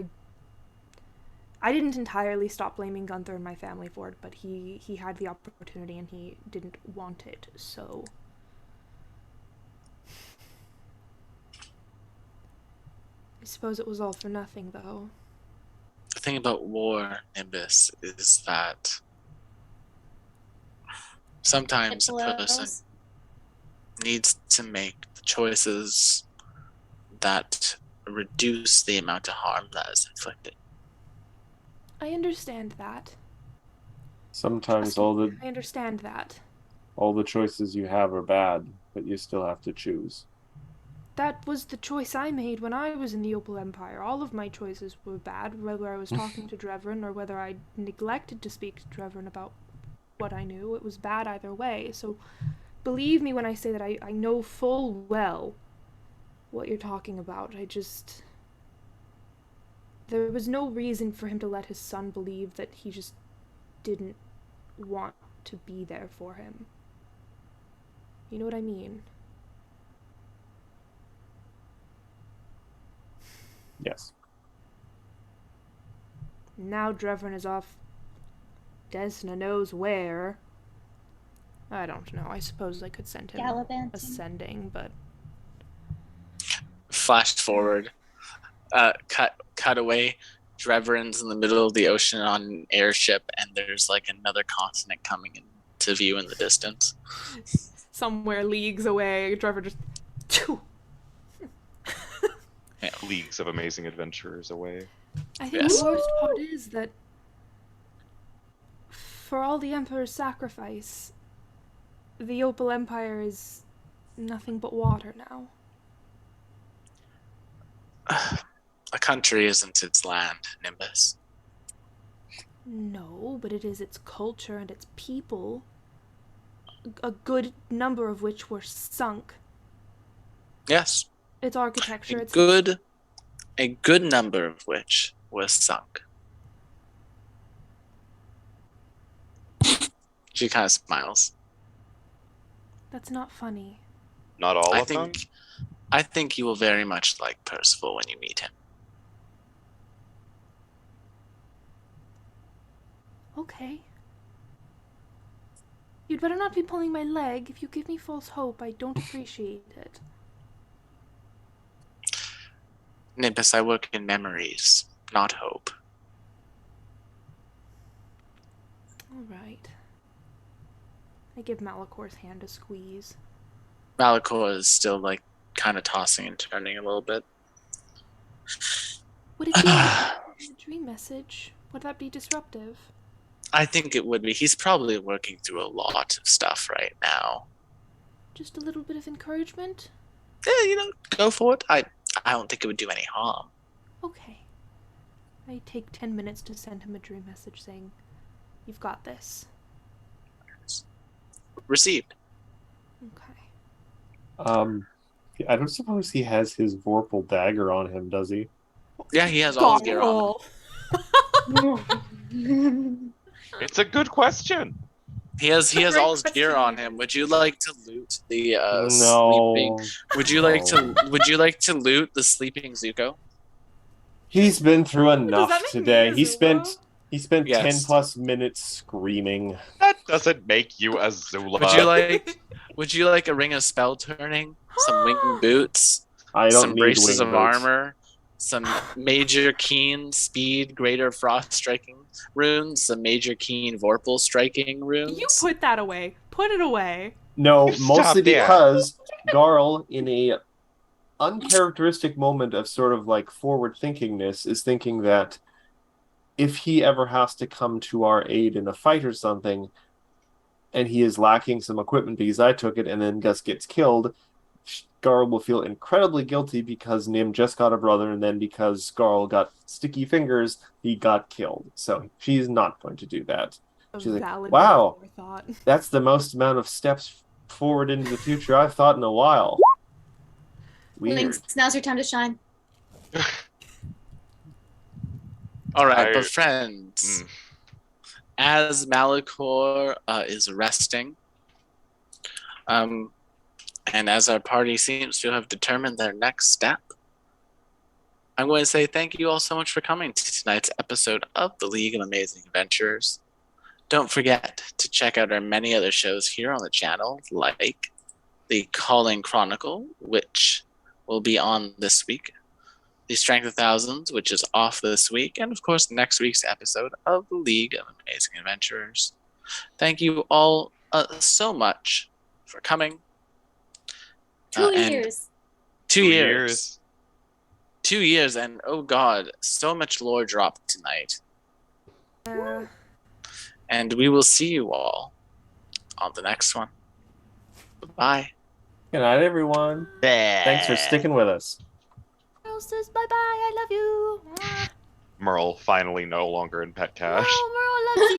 I didn't entirely stop blaming Gunther and my family for it, but he had the opportunity and he didn't want it, so. I suppose it was all for nothing, though. The thing about war, Nimbus, is that sometimes a person needs to make the choices that reduce the amount of harm that is inflicted. I understand that. Sometimes I understand that. all the choices you have are bad, but you still have to choose. That was the choice I made when I was in the Opal Empire. All of my choices were bad, whether I was talking to Drevran or whether I neglected to speak to Drevran about what I knew. It was bad either way, so believe me when I say that I know full well what you're talking about. There was no reason for him to let his son believe that he just didn't want to be there for him. You know what I mean? Yes. Now Drevran is off Desna knows where. I don't know. I suppose I could send him Gallivanting. ascending, but Flash forward, cut away. Drevran's in the middle of the ocean on an airship, and there's like another continent coming into view in the distance. somewhere leagues away, Drevran just Phew. Leagues of amazing adventurers away. I think Yes. the worst part is that for all the Emperor's sacrifice, the Opal Empire is nothing but water now. A country isn't its land, Nimbus. No, but it is its culture and its people, a good number of which were sunk. Yes, Its architecture, a its good number of which was sunk. She kind of smiles. That's not funny. Not all I of them? think you will very much like Percival when you meet him. Okay. You'd better not be pulling my leg. If you give me false hope, I don't appreciate it. Nimbus, I work in memories, not hope. All right. I give Malakor's hand a squeeze. Malachor is still like kind of tossing and turning a little bit. Would it be a dream message? Would that be disruptive? I think it would be. He's probably working through a lot of stuff right now. Just a little bit of encouragement? Yeah, go for it. I don't think it would do any harm. Okay. I take 10 minutes to send him a dream message saying, "You've got this." Received. Okay. I don't suppose he has his Vorpal dagger on him, does he? Yeah, he has all his gear on. It's a good question. He has Great all his question. gear on him. Would you like to loot the No. sleeping? Would you like to loot the sleeping Zuko? He's been through Does enough that make today. me He Azula? spent Yes. 10+ minutes screaming. That doesn't make you a Zula. Would you like a ring of spell turning? Some winged boots? I don't Some need braces wing of boots. armor? Some major keen speed, greater frost striking runes? Some major keen Vorpal striking runes? You put that away. Put it away. No, Stop mostly there. because Garl, in a uncharacteristic moment of sort of like forward thinkingness, is thinking that if he ever has to come to our aid in a fight or something, and he is lacking some equipment because I took it, and then Gus gets killed, Garl will feel incredibly guilty because Nim just got a brother, and then because Garl got sticky fingers, he got killed. So she's not going to do that. A She's like, valid wow. forethought. That's the most amount of steps forward into the future I've thought in a while. Weird. Lynx, now's your time to shine. All right, I- but friends, as Malachor is resting, and as our party seems to have determined their next step, I'm going to say thank you all so much for coming to tonight's episode of the League of Amazing Adventurers. Don't forget to check out our many other shows here on the channel, like the Calling Chronicle, which will be on this week, the Strength of Thousands, which is off this week, and of course next week's episode of the League of Amazing Adventurers. Thank you all so much for coming. 2 and years. 2 years. 2 years, and oh god, so much lore dropped tonight. And we will see you all on the next one. Bye. Good night, everyone. Thanks for sticking with us. Merle says bye bye. I love you. Merle finally no longer in pet cash. Merle loves